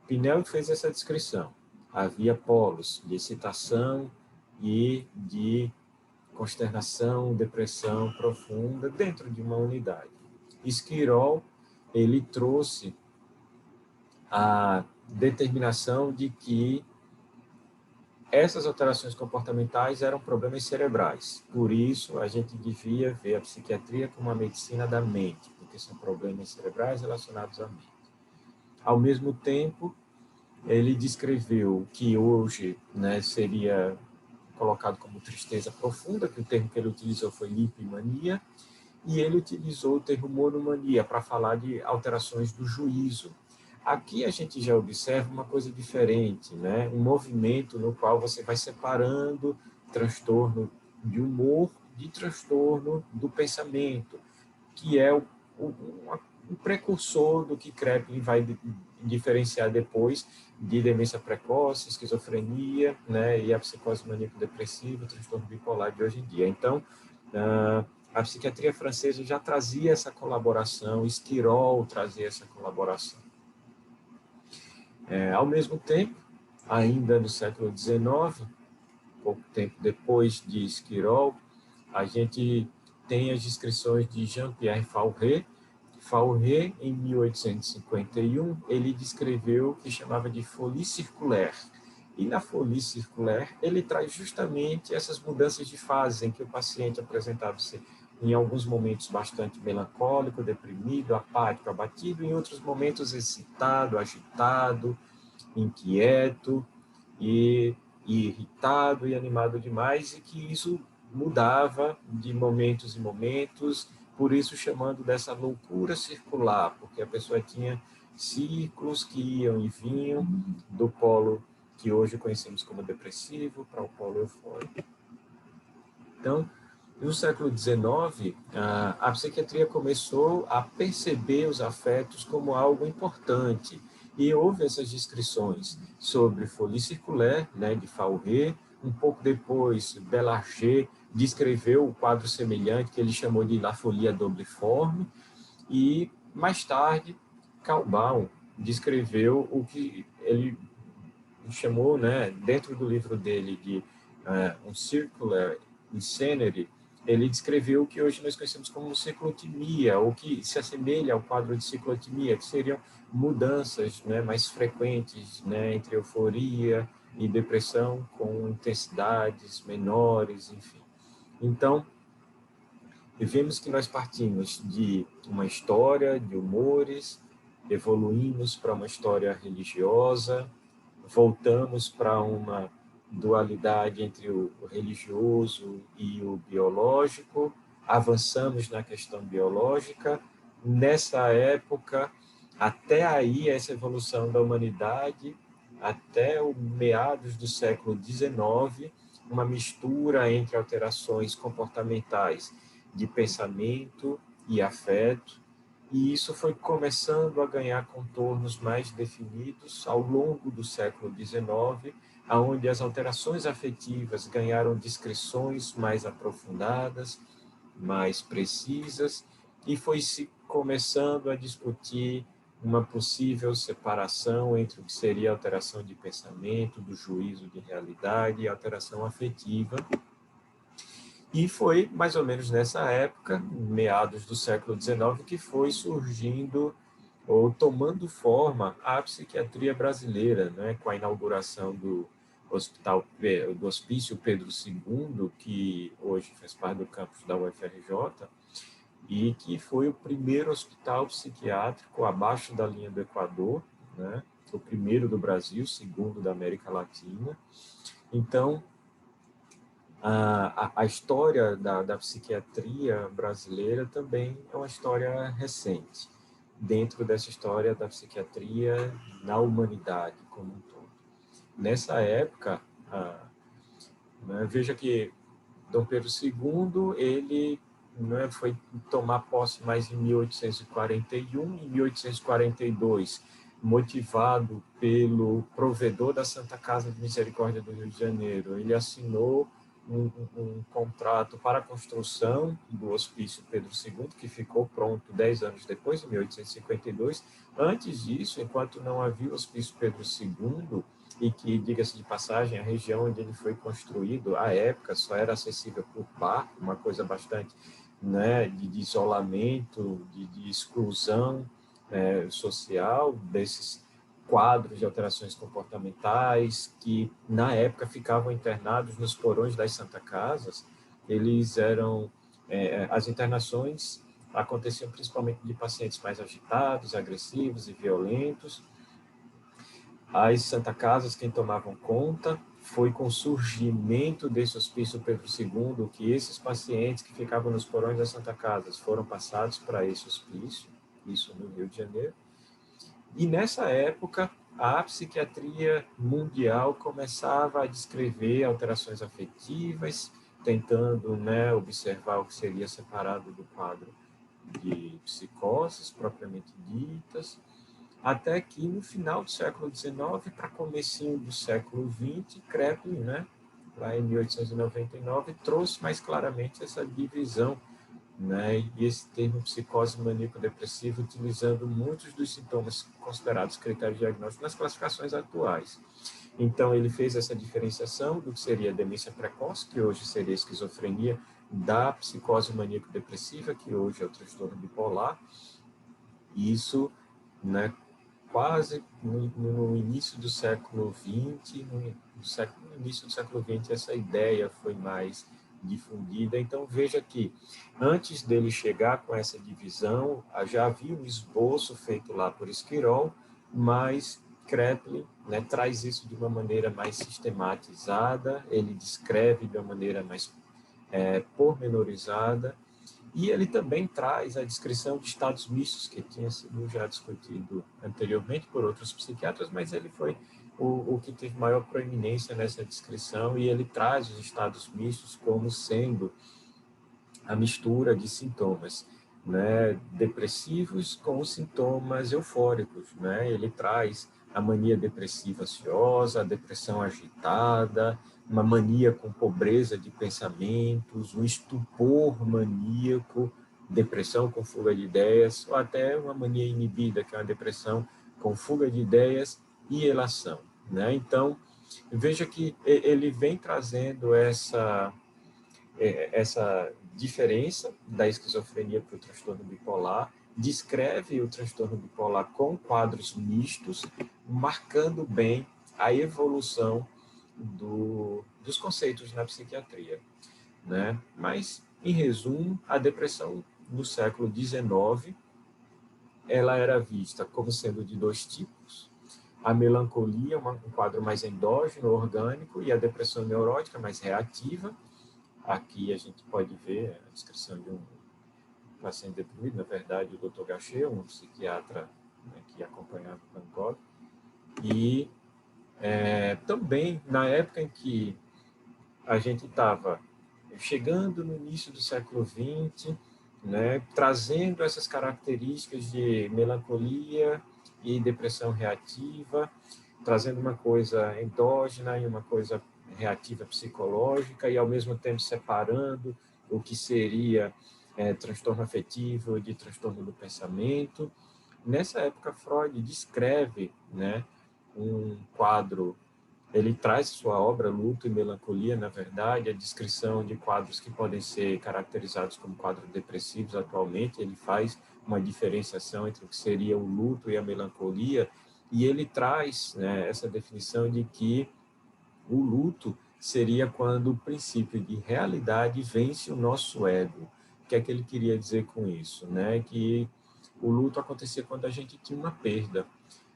Pinel fez essa descrição. Havia polos de excitação e de consternação, depressão profunda dentro de uma unidade. Esquirol, ele trouxe a determinação de que essas alterações comportamentais eram problemas cerebrais. Por isso, a gente devia ver a psiquiatria como uma medicina da mente, porque são problemas cerebrais relacionados à mente. Ao mesmo tempo, ele descreveu que hoje, né, seria colocado como tristeza profunda, que o termo que ele utilizou foi lipimania, e ele utilizou o termo monomania para falar de alterações do juízo. Aqui a gente já observa uma coisa diferente, né? Um movimento no qual você vai separando transtorno de humor de transtorno do pensamento, que é o precursor do que Krepin vai diferenciar depois de demência precoce, esquizofrenia, né, e a psicose maníaco-depressiva, o transtorno bipolar de hoje em dia. Então, a psiquiatria francesa já trazia essa colaboração, Esquirol trazia essa colaboração. Ao mesmo tempo, ainda no século XIX, pouco tempo depois de Esquirol, a gente tem as descrições de Jean-Pierre Fauré. Fauré, em 1851, ele descreveu o que chamava de folie circulaire. E na folie circulaire, ele traz justamente essas mudanças de fase em que o paciente apresentava-se em alguns momentos bastante melancólico, deprimido, apático, abatido, em outros momentos excitado, agitado, inquieto e irritado e animado demais, e que isso mudava de momentos em momentos, por isso chamando dessa loucura circular, porque a pessoa tinha ciclos que iam e vinham do polo que hoje conhecemos como depressivo para o polo eufórico. Então, no século XIX, a psiquiatria começou a perceber os afetos como algo importante, e houve essas descrições sobre folie circulaire, né, de Fauré. Um pouco depois, Belanger descreveu o quadro semelhante, que ele chamou de la folie double-forme, e mais tarde, Kalbaum descreveu o que ele chamou, né, dentro do livro dele de um Circular Insanity, ele descreveu o que hoje nós conhecemos como ciclotimia, ou que se assemelha ao quadro de ciclotimia, que seriam mudanças, né, mais frequentes, né, entre euforia e depressão com intensidades menores, enfim. Então, vemos que nós partimos de uma história de humores, evoluímos para uma história religiosa, voltamos para uma dualidade entre o religioso e o biológico, avançamos na questão biológica. Nessa época, até aí, essa evolução da humanidade, até o meados do século XIX, uma mistura entre alterações comportamentais de pensamento e afeto, e isso foi começando a ganhar contornos mais definidos ao longo do século XIX, onde as alterações afetivas ganharam descrições mais aprofundadas, mais precisas, e foi se começando a discutir uma possível separação entre o que seria a alteração de pensamento, do juízo de realidade e a alteração afetiva. E foi mais ou menos nessa época, meados do século XIX, que foi surgindo ou tomando forma a psiquiatria brasileira, né, com a inauguração do do Hospício Pedro II, que hoje faz parte do campus da UFRJ, e que foi o primeiro hospital psiquiátrico abaixo da linha do Equador, né, o primeiro do Brasil, segundo da América Latina. Então, a história da psiquiatria brasileira também é uma história recente, dentro dessa história da psiquiatria na humanidade como um todo. Nessa época, né, veja que Dom Pedro II, ele, né, foi tomar posse mais em 1841, em 1842, motivado pelo provedor da Santa Casa de Misericórdia do Rio de Janeiro, ele assinou um contrato para a construção do Hospício Pedro II, que ficou pronto 10 anos depois, em 1852. Antes disso, enquanto não havia o Hospício Pedro II, e que, diga-se de passagem, a região onde ele foi construído, à época, só era acessível por barco, uma coisa bastante, né, de isolamento, de exclusão social desses quadros de alterações comportamentais que, na época, ficavam internados nos porões das Santa Casas. Eles eram... as internações aconteciam principalmente de pacientes mais agitados, agressivos e violentos. As Santa Casas, quem tomavam conta, foi com o surgimento desse Hospício Pedro II que esses pacientes que ficavam nos porões das Santa Casas foram passados para esse hospício, isso no Rio de Janeiro. E nessa época, a psiquiatria mundial começava a descrever alterações afetivas, tentando, né, observar o que seria separado do quadro de psicoses propriamente ditas, até que no final do século XIX para comecinho do século XX, Kraepelin, né, lá em 1899, trouxe mais claramente essa divisão, né, e esse termo psicose maníaco-depressiva, utilizando muitos dos sintomas considerados critérios diagnósticos nas classificações atuais. Então, ele fez essa diferenciação do que seria a demência precoce, que hoje seria a esquizofrenia, da psicose maníaco-depressiva, que hoje é o transtorno bipolar. Isso, né, quase no início do século XX, no início do século XX, essa ideia foi mais difundida. Então, veja que, antes dele chegar com essa divisão, já havia um esboço feito lá por Esquirol, mas Kraepelin, né, traz isso de uma maneira mais sistematizada, ele descreve de uma maneira mais pormenorizada, e ele também traz a descrição de estados mistos, que tinha sido já discutido anteriormente por outros psiquiatras, mas ele foi o que teve maior proeminência nessa descrição, e ele traz os estados mistos como sendo a mistura de sintomas, né, depressivos com sintomas eufóricos, né? Ele traz a mania depressiva ansiosa, a depressão agitada, uma mania com pobreza de pensamentos, um estupor maníaco, depressão com fuga de ideias, ou até uma mania inibida, que é uma depressão com fuga de ideias e elação. né? Então, veja que ele vem trazendo essa diferença da esquizofrenia para o transtorno bipolar, descreve o transtorno bipolar com quadros mistos, marcando bem a evolução dos conceitos na psiquiatria, né? Mas, em resumo, a depressão no século XIX, ela era vista como sendo de dois tipos: a melancolia, um quadro mais endógeno, orgânico, e a depressão neurótica, mais reativa. Aqui a gente pode ver a descrição de um paciente deprimido, na verdade, o Dr. Gachet, um psiquiatra, né, que acompanhava o Van Gogh. E também, na época em que a gente estava chegando no início do século XX, né, trazendo essas características de melancolia e depressão reativa, trazendo uma coisa endógena e uma coisa reativa psicológica, e ao mesmo tempo separando o que seria transtorno afetivo de transtorno do pensamento. Nessa época, Freud descreve, né, um quadro. Ele traz sua obra Luto e Melancolia, na verdade, a descrição de quadros que podem ser caracterizados como quadros depressivos atualmente. Ele faz uma diferenciação entre o que seria o luto e a melancolia, e ele traz, né, essa definição de que o luto seria quando o princípio de realidade vence o nosso ego. O que é que ele queria dizer com isso? Né? Que o luto acontecia quando a gente tinha uma perda.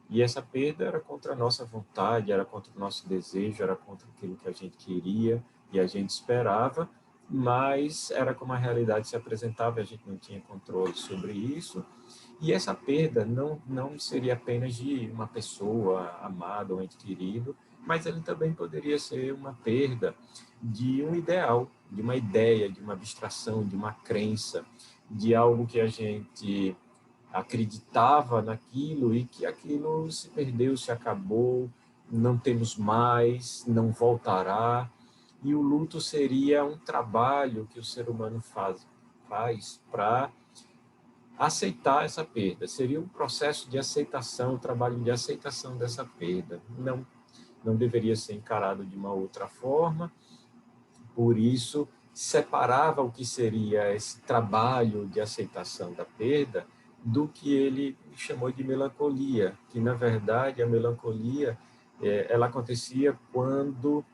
E essa perda era contra a nossa vontade, era contra o nosso desejo, era contra aquilo que a gente queria e a gente esperava, mas era como a realidade se apresentava e a gente não tinha controle sobre isso. E essa perda não seria apenas de uma pessoa amada ou ente querido, mas ele também poderia ser uma perda de um ideal, de uma ideia, de uma abstração, de uma crença, de algo que a gente acreditava naquilo e que aquilo se perdeu, se acabou, não temos mais, não voltará. E o luto seria um trabalho que o ser humano faz para aceitar essa perda. Seria um processo de aceitação, um trabalho de aceitação dessa perda. Não deveria ser encarado de uma outra forma. Por isso, separava o que seria esse trabalho de aceitação da perda do que ele chamou de melancolia, que, na verdade, a melancolia ela acontecia quando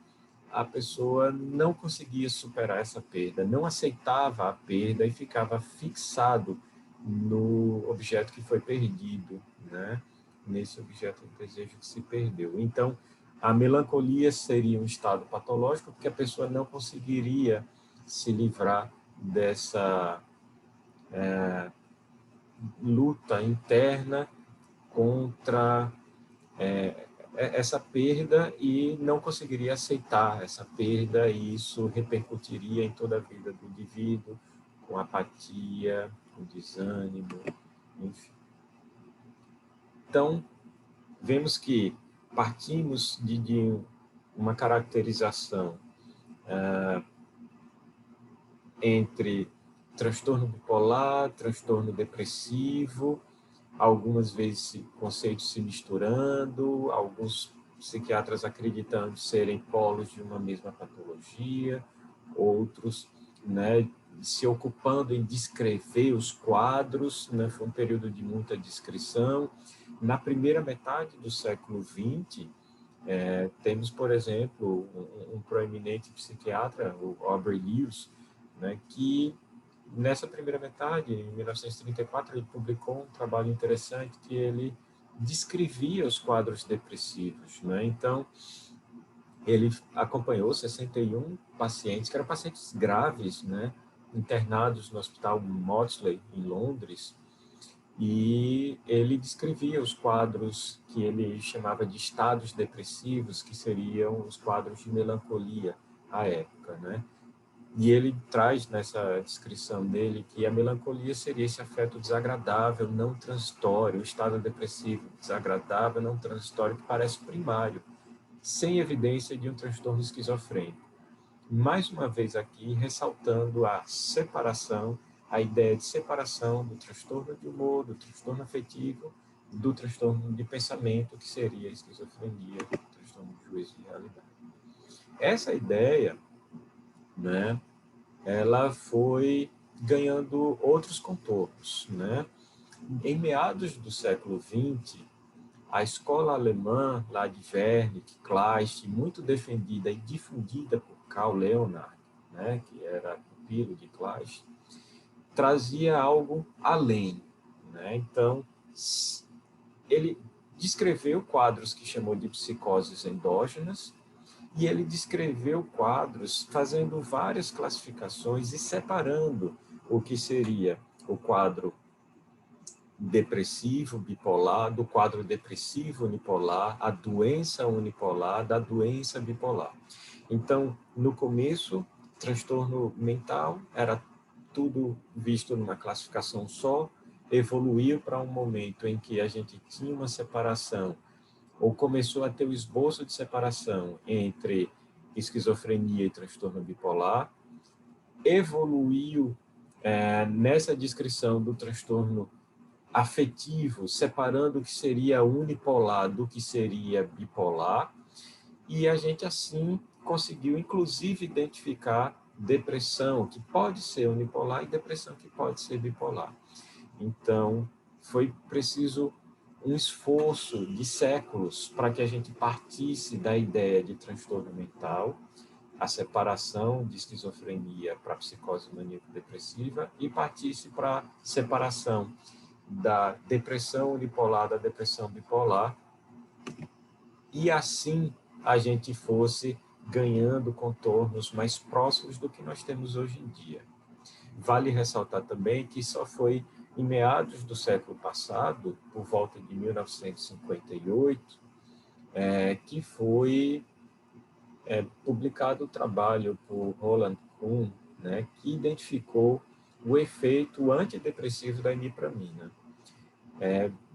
a pessoa não conseguia superar essa perda, não aceitava a perda e ficava fixado no objeto que foi perdido, né? Nesse objeto do desejo que se perdeu. Então, a melancolia seria um estado patológico porque a pessoa não conseguiria se livrar dessa luta interna contra essa perda e não conseguiria aceitar essa perda, e isso repercutiria em toda a vida do indivíduo, com apatia, com desânimo, enfim. Então, vemos que partimos de uma caracterização entre transtorno bipolar, transtorno depressivo, algumas vezes conceitos se misturando, alguns psiquiatras acreditando serem polos de uma mesma patologia, outros, né, se ocupando em descrever os quadros, né, foi um período de muita descrição. Na primeira metade do século XX, temos, por exemplo, um proeminente psiquiatra, o Aubrey Lewis, né, que nessa primeira metade, em 1934, ele publicou um trabalho interessante que ele descrevia os quadros depressivos, né? Então, ele acompanhou 61 pacientes, que eram pacientes graves, né? Internados no Hospital Maudsley, em Londres, e ele descrevia os quadros que ele chamava de estados depressivos, que seriam os quadros de melancolia à época, né? E ele traz nessa descrição dele que a melancolia seria esse afeto desagradável, não transitório, o estado depressivo desagradável, não transitório, que parece primário, sem evidência de um transtorno esquizofrênico. Mais uma vez aqui, ressaltando a separação, a ideia de separação do transtorno de humor, do transtorno afetivo, do transtorno de pensamento, que seria a esquizofrenia, o transtorno questão do juízo de realidade. Essa ideia, né, ela foi ganhando outros contornos, né? Em meados do século XX, a escola alemã, lá de Wernicke, Kleist, muito defendida e difundida por Karl Leonhard, né, que era pupilo de Kleist, trazia algo além, né? Então, ele descreveu quadros que chamou de psicoses endógenas, e ele descreveu quadros fazendo várias classificações e separando o que seria o quadro depressivo bipolar, do quadro depressivo unipolar, a doença unipolar, da doença bipolar. Então, no começo, transtorno mental era tudo visto numa classificação só, evoluiu para um momento em que a gente tinha uma separação, ou começou a ter o esboço de separação entre esquizofrenia e transtorno bipolar, evoluiu nessa descrição do transtorno afetivo, separando o que seria unipolar do que seria bipolar, e a gente assim conseguiu inclusive identificar depressão que pode ser unipolar e depressão que pode ser bipolar. Então, foi preciso um esforço de séculos para que a gente partisse da ideia de transtorno mental, a separação de esquizofrenia para psicose maníaco-depressiva, e partisse para a separação da depressão unipolar da depressão bipolar, e assim a gente fosse ganhando contornos mais próximos do que nós temos hoje em dia. Vale ressaltar também que só foi em meados do século passado, por volta de 1958, que foi publicado o trabalho por Roland Kuhn, né, que identificou o efeito antidepressivo da imipramina.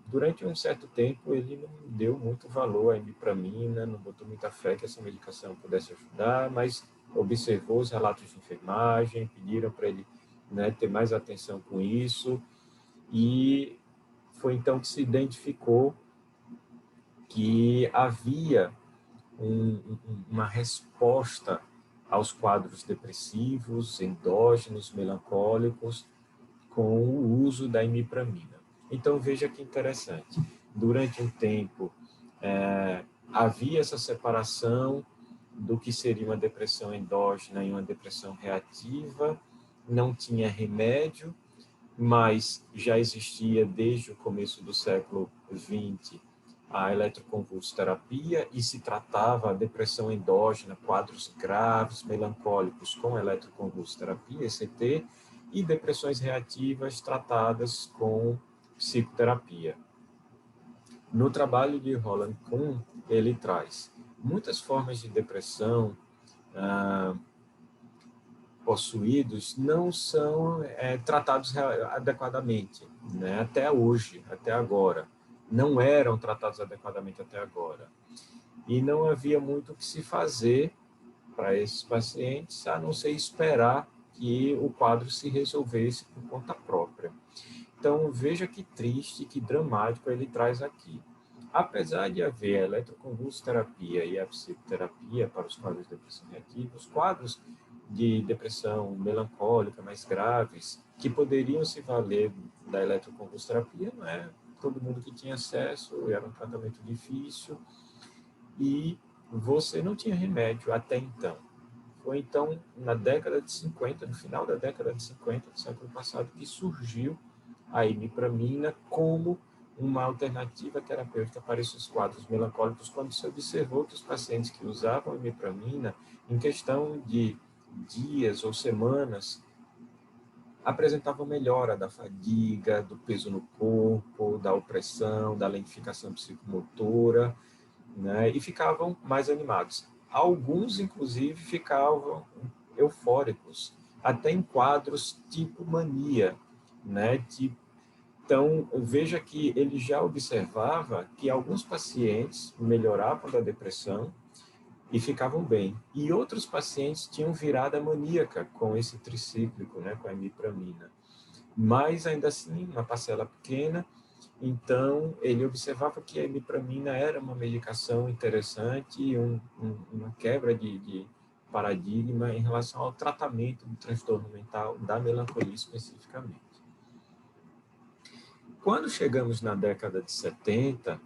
Durante um certo tempo, ele não deu muito valor à imipramina, não botou muita fé que essa medicação pudesse ajudar, mas observou os relatos de enfermagem, pediram para ele, né, ter mais atenção com isso, e foi então que se identificou que havia uma resposta aos quadros depressivos, endógenos, melancólicos, com o uso da imipramina. Então, veja que interessante. Durante um tempo, havia essa separação do que seria uma depressão endógena e uma depressão reativa, não tinha remédio, mas já existia desde o começo do século XX a eletroconvulsoterapia e se tratava a depressão endógena, quadros graves, melancólicos com eletroconvulsoterapia, ECT, e depressões reativas tratadas com psicoterapia. No trabalho de Roland Kuhn, ele traz muitas formas de depressão possuídos não são tratados adequadamente, né? Até hoje, até agora. Não eram tratados adequadamente até agora. E não havia muito o que se fazer para esses pacientes, a não ser esperar que o quadro se resolvesse por conta própria. Então, veja que triste, que dramático ele traz aqui. Apesar de haver a eletroconvulsoterapia e a psicoterapia para os quadros de depressão reativa, os quadros de depressão melancólica mais graves, que poderiam se valer da eletroconvulsoterapia, não é todo mundo que tinha acesso, era um tratamento difícil, e você não tinha remédio até então. Foi então, na década de 50, no final da década de 50 do século passado, que surgiu a imipramina como uma alternativa terapêutica para esses quadros melancólicos, quando se observou que os pacientes que usavam imipramina, em questão de dias ou semanas, apresentavam melhora da fadiga, do peso no corpo, da opressão, da lentificação psicomotora, né, e ficavam mais animados. Alguns, inclusive, ficavam eufóricos, até em quadros tipo mania, né? Então, veja que ele já observava que alguns pacientes melhoravam da depressão e ficavam bem, e outros pacientes tinham virada maníaca com esse tricíclico, né, com a imipramina. Mas, ainda assim, uma parcela pequena, Então, ele observava que a imipramina era uma medicação interessante e uma quebra de paradigma em relação ao tratamento do transtorno mental, da melancolia especificamente. Quando chegamos na década de 70,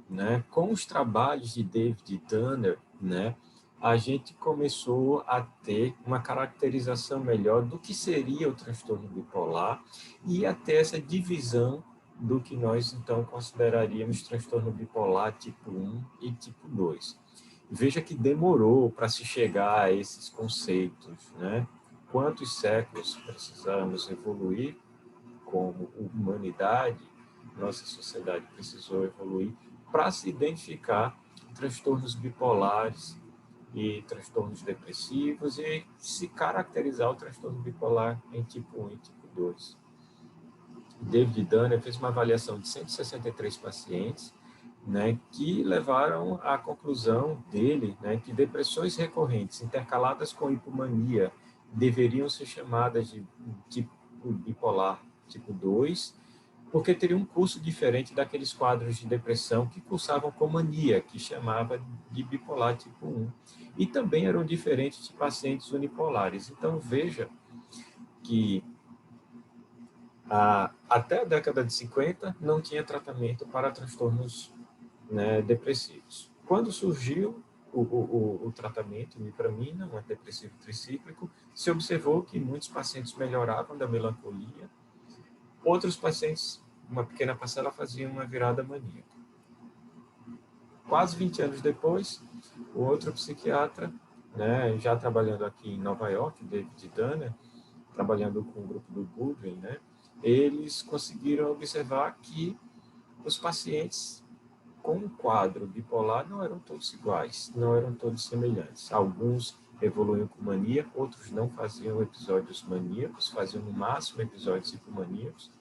né, com os trabalhos de David Danner, né, a gente começou a ter uma caracterização melhor do que seria o transtorno bipolar e a ter essa divisão do que nós, então, consideraríamos transtorno bipolar tipo 1 e tipo 2. Veja que demorou para se chegar a esses conceitos, né? Quantos séculos precisamos evoluir como humanidade, nossa sociedade precisou evoluir para se identificar transtornos bipolares e transtornos depressivos e se caracterizar o transtorno bipolar em tipo 1 e tipo 2. David Danner fez uma avaliação de 163 pacientes, né, que levaram à conclusão dele, né, que depressões recorrentes intercaladas com hipomania deveriam ser chamadas de tipo bipolar tipo 2, porque teria um curso diferente daqueles quadros de depressão que cursavam com mania, que chamava de bipolar tipo 1. E também eram diferentes de pacientes unipolares. Então, veja que até a década de 50 não tinha tratamento para transtornos, né, depressivos. Quando surgiu o tratamento imipramina, um antidepressivo tricíclico, se observou que muitos pacientes melhoravam da melancolia, outros pacientes, uma pequena parcela, faziam uma virada maníaca. Quase 20 anos depois, o outro psiquiatra, né, já trabalhando aqui em Nova York, David Danner, trabalhando com o grupo do Goodwin, né, eles conseguiram observar que os pacientes com um quadro bipolar não eram todos iguais, não eram todos semelhantes. Alguns evoluíam com mania, outros não faziam episódios maníacos, faziam no máximo episódios hipomaníacos,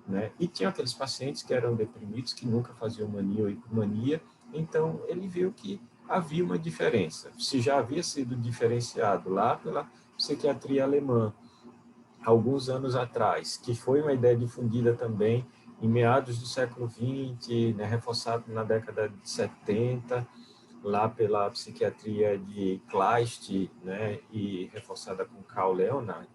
né? E tinha aqueles pacientes que eram deprimidos, que nunca faziam mania ou hipomania, então ele viu que havia uma diferença. Se já havia sido diferenciado lá pela psiquiatria alemã, alguns anos atrás, que foi uma ideia difundida também em meados do século XX, né, reforçado na década de 70, lá pela psiquiatria de Kleist, né, e reforçada com Carl Leonard,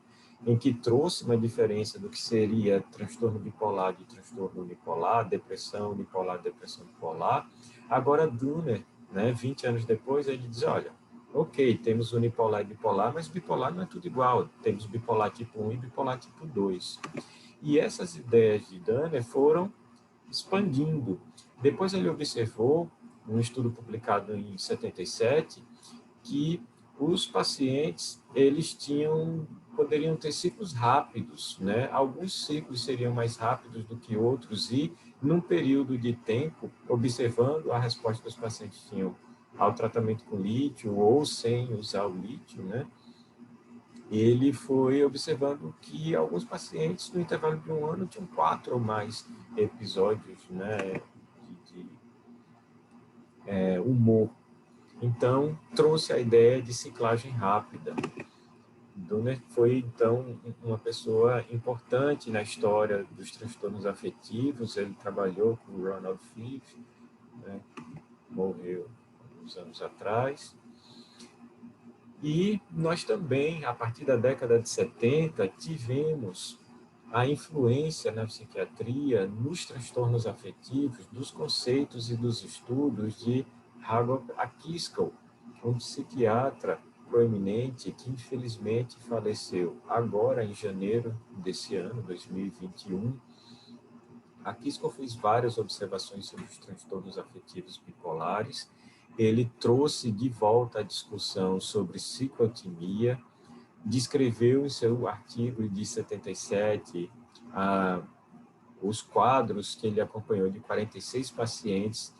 em que trouxe uma diferença do que seria transtorno bipolar de transtorno unipolar, depressão unipolar, depressão bipolar. Agora, Dunner, né, 20 anos depois, ele diz, olha, ok, temos unipolar e bipolar, mas bipolar não é tudo igual. Temos bipolar tipo 1 e bipolar tipo 2. E essas ideias de Danner foram expandindo. Depois ele observou, um estudo publicado em 77, que os pacientes poderiam ter ciclos rápidos, né? Alguns ciclos seriam mais rápidos do que outros e, num período de tempo, observando a resposta que os pacientes tinham ao tratamento com lítio ou sem usar o lítio, né? Ele foi observando que alguns pacientes, no intervalo de um ano, tinham 4 ou mais episódios, né, de humor. Então, trouxe a ideia de ciclagem rápida. Dunner foi, então, uma pessoa importante na história dos transtornos afetivos. Ele trabalhou com o Ronald Fife, né, morreu alguns anos atrás. E nós também, a partir da década de 70, tivemos a influência na psiquiatria, nos transtornos afetivos, dos conceitos e dos estudos de Harold Akiskel, um psiquiatra proeminente que infelizmente faleceu agora em janeiro desse ano, 2021. Akiskel fez várias observações sobre os transtornos afetivos bipolares. Ele trouxe de volta a discussão sobre ciclotimia, descreveu em seu artigo de 77 os quadros que ele acompanhou de 46 pacientes,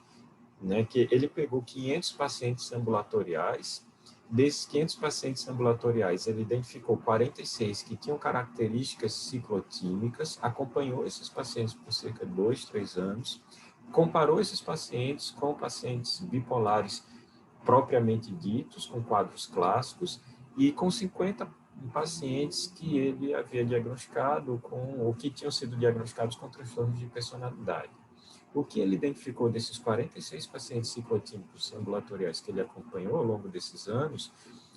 né, que ele pegou 500 pacientes ambulatoriais. Desses 500 pacientes ambulatoriais, ele identificou 46 que tinham características ciclotímicas, acompanhou esses pacientes por cerca de 2, 3 anos, comparou esses pacientes com pacientes bipolares propriamente ditos, com quadros clássicos, e com 50 em pacientes que ele havia diagnosticado ou que tinham sido diagnosticados com transtornos de personalidade. O que ele identificou desses 46 pacientes ciclotímicos ambulatoriais que ele acompanhou ao longo desses anos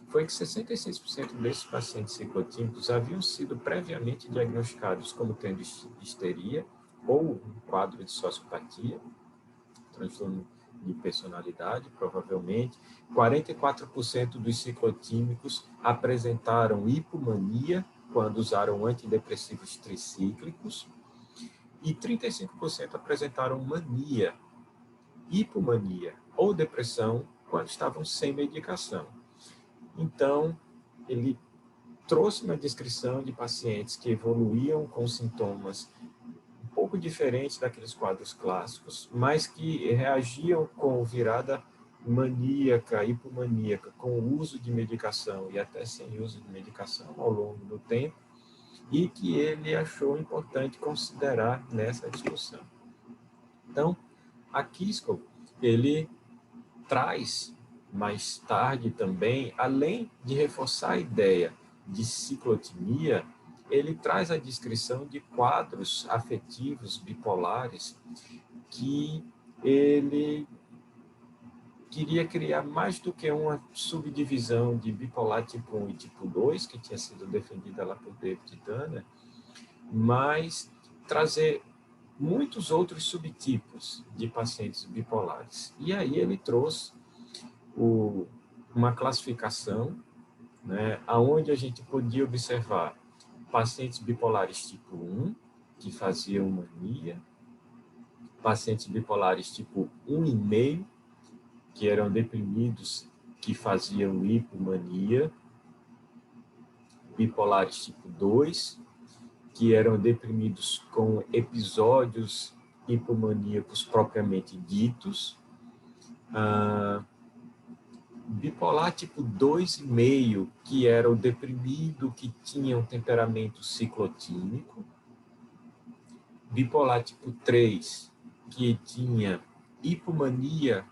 foi que 66% desses pacientes ciclotímicos haviam sido previamente diagnosticados como tendo histeria ou um quadro de sociopatia, transtorno de personalidade, provavelmente. 44% dos ciclotímicos apresentaram hipomania quando usaram antidepressivos tricíclicos e 35% apresentaram mania, hipomania ou depressão quando estavam sem medicação. Então, ele trouxe uma descrição de pacientes que evoluíam com sintomas um pouco diferentes daqueles quadros clássicos, mas que reagiam com virada maníaca, hipomaníaca, com o uso de medicação e até sem uso de medicação ao longo do tempo, e que ele achou importante considerar nessa discussão. Então, a Kiskov, ele traz mais tarde também, além de reforçar a ideia de ciclotimia, ele traz a descrição de quadros afetivos bipolares que ele queria criar mais do que uma subdivisão de bipolar tipo 1 e tipo 2, que tinha sido defendida lá por David Tanner, mas trazer muitos outros subtipos de pacientes bipolares. E aí ele trouxe uma classificação, né, onde a gente podia observar pacientes bipolares tipo 1, que faziam mania, pacientes bipolares tipo 1,5, que eram deprimidos, que faziam hipomania, bipolares tipo 2, que eram deprimidos com episódios hipomaníacos propriamente ditos, bipolar tipo 2,5, que era o deprimido que tinha um temperamento ciclotímico, bipolar tipo 3, que tinha hipomania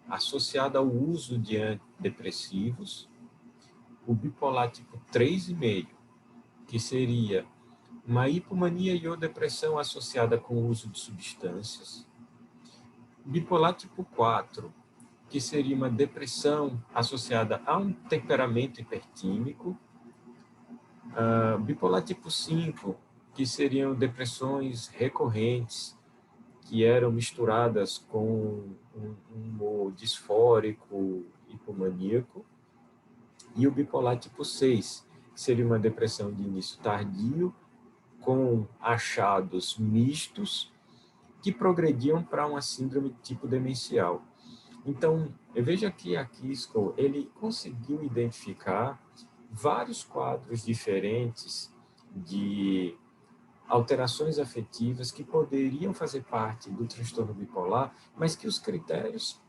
associada ao uso de antidepressivos, o bipolar tipo 3,5, que seria uma hipomania e ou depressão associada com o uso de substâncias, bipolar tipo 4, que seria uma depressão associada a um temperamento hipertímico, bipolar tipo 5, que seriam depressões recorrentes, que eram misturadas com um humor disfórico, hipomaníaco, e o bipolar tipo 6, que seria uma depressão de início tardio, com achados mistos, que progrediam para uma síndrome tipo demencial. Então, veja que a Kiskov, ele conseguiu identificar vários quadros diferentes de alterações afetivas que poderiam fazer parte do transtorno bipolar, mas que os critérios,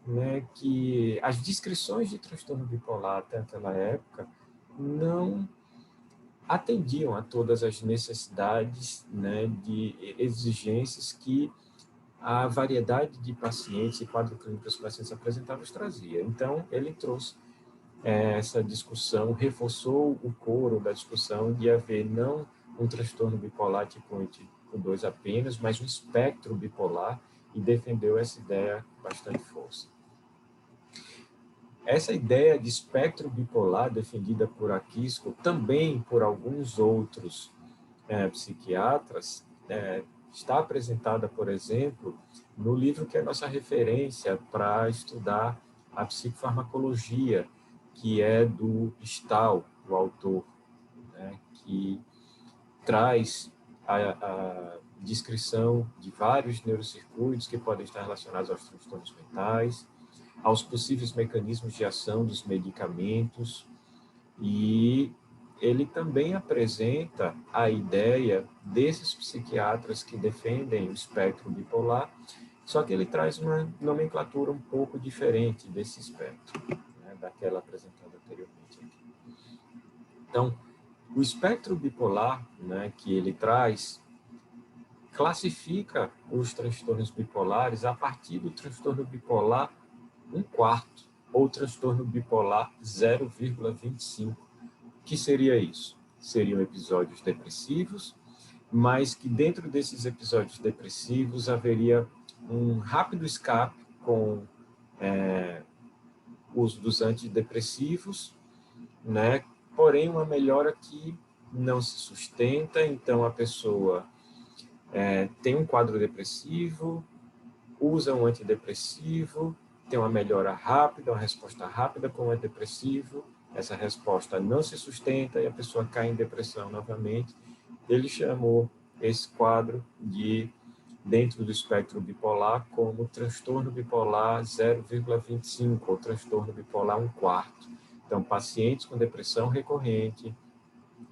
né, que as descrições de transtorno bipolar até aquela época não atendiam a todas as necessidades, né, de exigências que a variedade de pacientes e quadro clínico que os pacientes apresentavam trazia. Então, ele trouxe essa discussão, reforçou o coro da discussão de haver não um transtorno bipolar tipo 1 e tipo 2 apenas, mas um espectro bipolar, e defendeu essa ideia com bastante força. Essa ideia de espectro bipolar, defendida por Kiskov, também por alguns outros psiquiatras, está apresentada, por exemplo, no livro que é nossa referência para estudar a psicofarmacologia, que é do Stahl, o autor, né, que traz a descrição de vários neurocircuitos que podem estar relacionados aos transtornos mentais, aos possíveis mecanismos de ação dos medicamentos, e ele também apresenta a ideia desses psiquiatras que defendem o espectro bipolar, só que ele traz uma nomenclatura um pouco diferente desse espectro, né, daquela apresentada anteriormente aqui. Então, o espectro bipolar, né, que ele traz, classifica os transtornos bipolares a partir do transtorno bipolar 1/4, ou transtorno bipolar 0,25, que seria isso? Seriam episódios depressivos, mas que dentro desses episódios depressivos haveria um rápido escape com o uso dos antidepressivos, né? Porém, uma melhora que não se sustenta, então a pessoa tem um quadro depressivo, usa um antidepressivo, tem uma melhora rápida, uma resposta rápida com o antidepressivo, essa resposta não se sustenta e a pessoa cai em depressão novamente. Ele chamou esse quadro de, dentro do espectro bipolar, como transtorno bipolar 0,25 ou transtorno bipolar 1/4. Então, pacientes com depressão recorrente,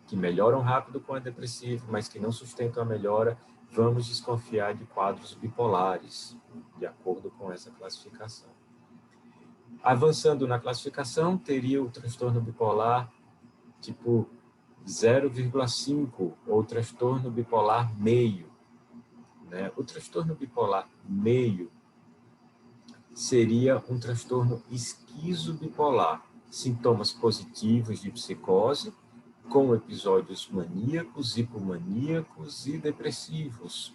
que melhoram rápido com antidepressivo, mas que não sustentam a melhora, vamos desconfiar de quadros bipolares, de acordo com essa classificação. Avançando na classificação, teria o transtorno bipolar tipo 0,5 ou transtorno bipolar meio, né? O transtorno bipolar meio seria um transtorno esquizobipolar, sintomas positivos de psicose, com episódios maníacos, hipomaníacos e depressivos,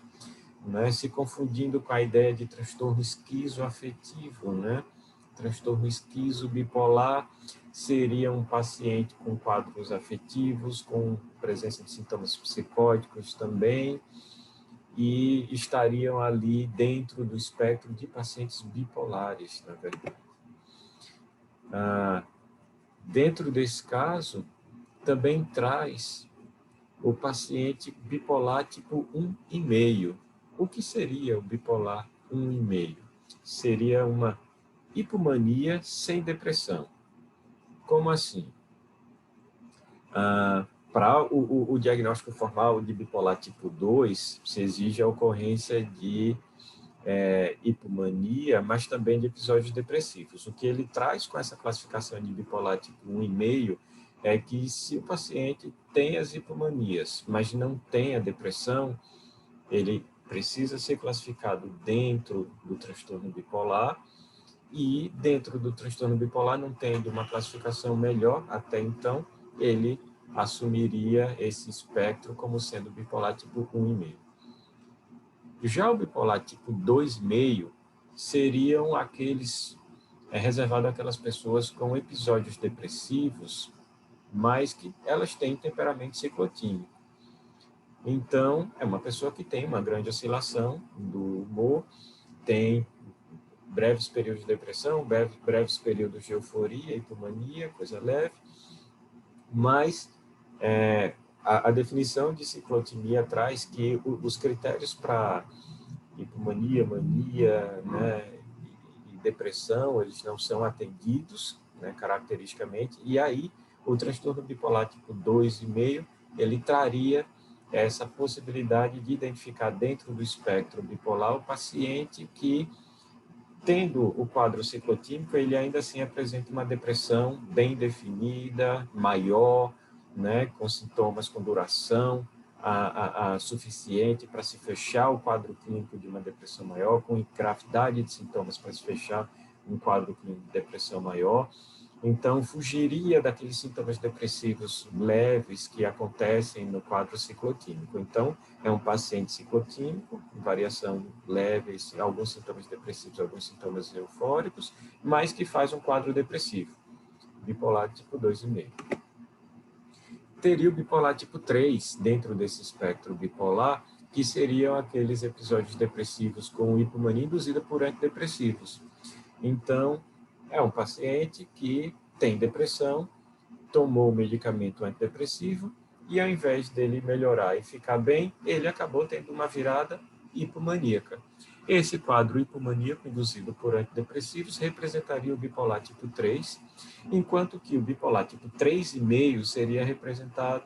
né? Se confundindo com a ideia de transtorno esquizoafetivo, né? Transtorno esquizobipolar seria um paciente com quadros afetivos, com presença de sintomas psicóticos também, e estariam ali dentro do espectro de pacientes bipolares, na verdade. Dentro desse caso, também traz o paciente bipolar tipo 1,5. O que seria o bipolar 1,5? Seria uma hipomania sem depressão. Como assim? Para o diagnóstico formal de bipolar tipo 2, se exige a ocorrência de hipomania, mas também de episódios depressivos. O que ele traz com essa classificação de bipolar tipo 1,5 é que se o paciente tem as hipomanias, mas não tem a depressão, ele precisa ser classificado dentro do transtorno bipolar, e dentro do transtorno bipolar, não tendo uma classificação melhor até então, ele assumiria esse espectro como sendo bipolar tipo 1,5. Já o bipolar tipo 2,5 seriam aqueles reservado àquelas pessoas com episódios depressivos, mas que elas têm temperamento ciclotímico. Então, é uma pessoa que tem uma grande oscilação do humor, tem breves períodos de depressão, breves períodos de euforia, hipomania, coisa leve, mas a definição de ciclotimia traz que os critérios para hipomania, mania, né, e depressão, eles não são atendidos, né, caracteristicamente, e aí o transtorno bipolar tipo 2,5, ele traria essa possibilidade de identificar dentro do espectro bipolar o paciente que, tendo o quadro ciclotímico, ele ainda assim apresenta uma depressão bem definida, maior, né, com sintomas com duração suficiente para se fechar o quadro clínico de uma depressão maior, com gravidade de sintomas para se fechar um quadro clínico de depressão maior. Então, fugiria daqueles sintomas depressivos leves que acontecem no quadro ciclotímico. Então, é um paciente ciclotímico, variação leve, alguns sintomas depressivos, alguns sintomas eufóricos, mas que faz um quadro depressivo, bipolar tipo 2,5. Teria o bipolar tipo 3 dentro desse espectro bipolar, que seriam aqueles episódios depressivos com hipomania induzida por antidepressivos. Então, é um paciente que tem depressão, tomou o medicamento antidepressivo e, ao invés dele melhorar e ficar bem, ele acabou tendo uma virada hipomaníaca. Esse quadro hipomaníaco induzido por antidepressivos representaria o bipolar tipo 3, enquanto que o bipolar tipo 3,5 seria representado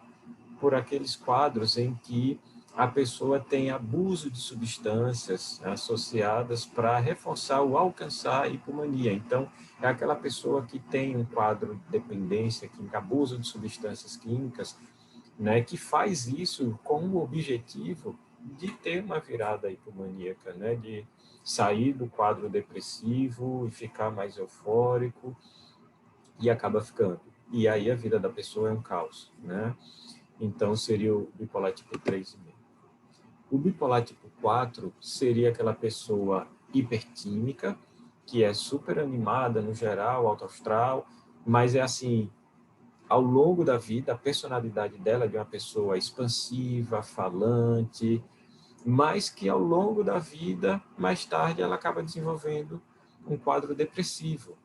por aqueles quadros em que a pessoa tem abuso de substâncias associadas para reforçar ou alcançar a hipomania. Então, é aquela pessoa que tem um quadro de dependência, que abuso de substâncias químicas, né, que faz isso com o objetivo de ter uma virada hipomaníaca, né, de sair do quadro depressivo e ficar mais eufórico, e acaba ficando. e aí a vida da pessoa é um caos, né? Então, seria o bipolar tipo 3,5. O bipolar tipo 4 seria aquela pessoa hipertímica, que é super animada no geral, alto astral, mas é assim, ao longo da vida, a personalidade dela é de uma pessoa expansiva, falante, mas que ao longo da vida, mais tarde, ela acaba desenvolvendo um quadro depressivo.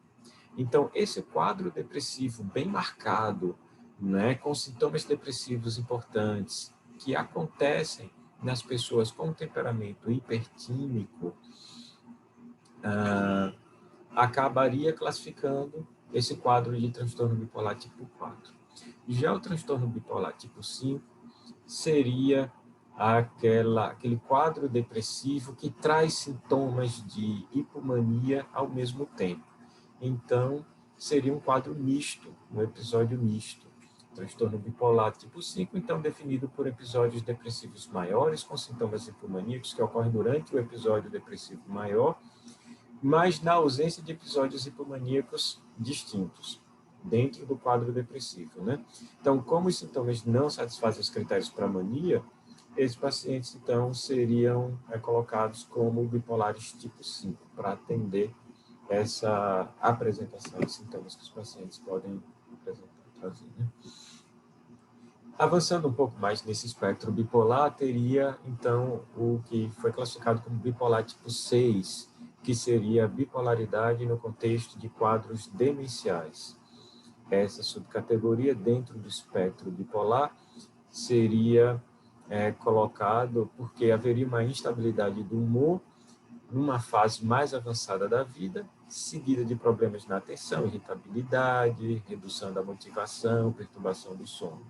Então, esse quadro depressivo bem marcado, né, com sintomas depressivos importantes, que acontecem nas pessoas com temperamento hipertímico, acabaria classificando esse quadro de transtorno bipolar tipo 4. Já o transtorno bipolar tipo 5 seria aquele quadro depressivo que traz sintomas de hipomania ao mesmo tempo. Então, seria um quadro misto, um episódio misto. Transtorno bipolar tipo 5, então, definido por episódios depressivos maiores, com sintomas hipomaníacos que ocorrem durante o episódio depressivo maior, mas na ausência de episódios hipomaníacos distintos, dentro do quadro depressivo, né? Então, como os sintomas não satisfazem os critérios para mania, esses pacientes, então, seriam colocados como bipolares tipo 5, para atender essa apresentação de sintomas que os pacientes podem apresentar, trazer, né? Avançando um pouco mais nesse espectro bipolar, teria, então, o que foi classificado como bipolar tipo 6, que seria a bipolaridade no contexto de quadros demenciais. Essa subcategoria, dentro do espectro bipolar, seria colocado porque haveria uma instabilidade do humor numa fase mais avançada da vida, seguida de problemas na atenção, irritabilidade, redução da motivação, perturbação do sono.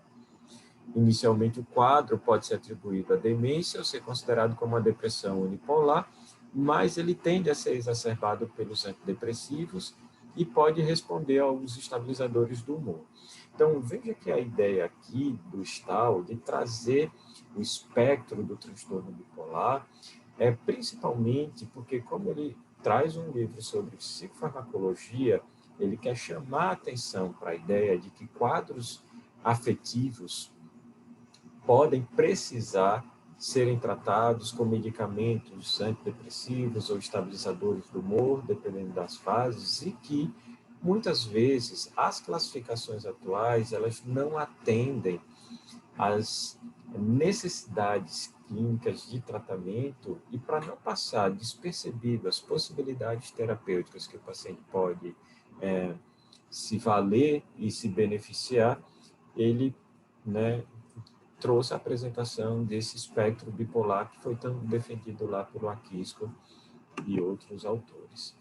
Inicialmente, o quadro pode ser atribuído à demência ou ser considerado como uma depressão unipolar, mas ele tende a ser exacerbado pelos antidepressivos e pode responder aos estabilizadores do humor. Então, veja que a ideia aqui do Stahl de trazer o espectro do transtorno bipolar é principalmente porque, como ele traz um livro sobre psicofarmacologia, ele quer chamar a atenção para a ideia de que quadros afetivos podem precisar serem tratados com medicamentos antidepressivos ou estabilizadores do humor, dependendo das fases, e que muitas vezes as classificações atuais elas não atendem às necessidades clínicas de tratamento e para não passar despercebido as possibilidades terapêuticas que o paciente pode se valer e se beneficiar, ele, né, trouxe a apresentação desse espectro bipolar que foi tão defendido lá pelo Akisco e outros autores.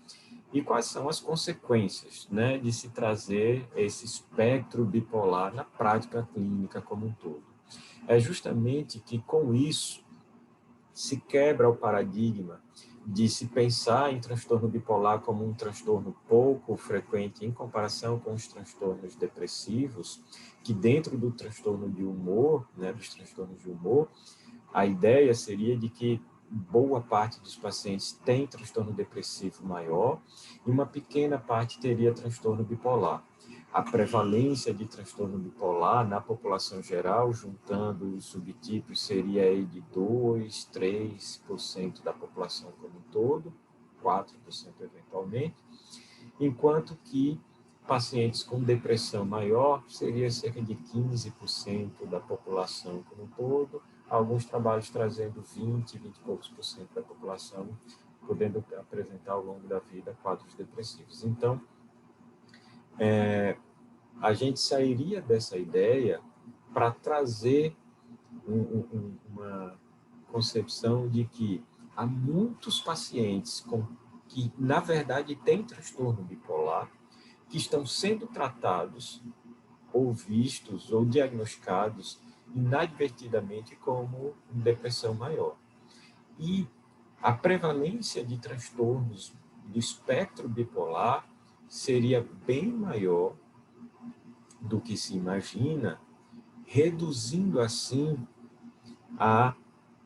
E quais são as consequências, né, de se trazer esse espectro bipolar na prática clínica como um todo? É justamente que, com isso, se quebra o paradigma de se pensar em transtorno bipolar como um transtorno pouco frequente em comparação com os transtornos depressivos, que dentro do transtorno de humor, né, dos transtornos de humor, a ideia seria de que boa parte dos pacientes tem transtorno depressivo maior e uma pequena parte teria transtorno bipolar. A prevalência de transtorno bipolar na população geral, juntando os subtipos, seria aí de 2, 3% da população como um todo, 4% eventualmente, enquanto que pacientes com depressão maior seria cerca de 15% da população como um todo, alguns trabalhos trazendo 20 e poucos por cento da população podendo apresentar ao longo da vida quadros depressivos. Então, a gente sairia dessa ideia para trazer uma concepção de que há muitos pacientes que, na verdade, têm transtorno bipolar, que estão sendo tratados ou vistos ou diagnosticados inadvertidamente como depressão maior. E a prevalência de transtornos do espectro bipolar seria bem maior do que se imagina, reduzindo assim a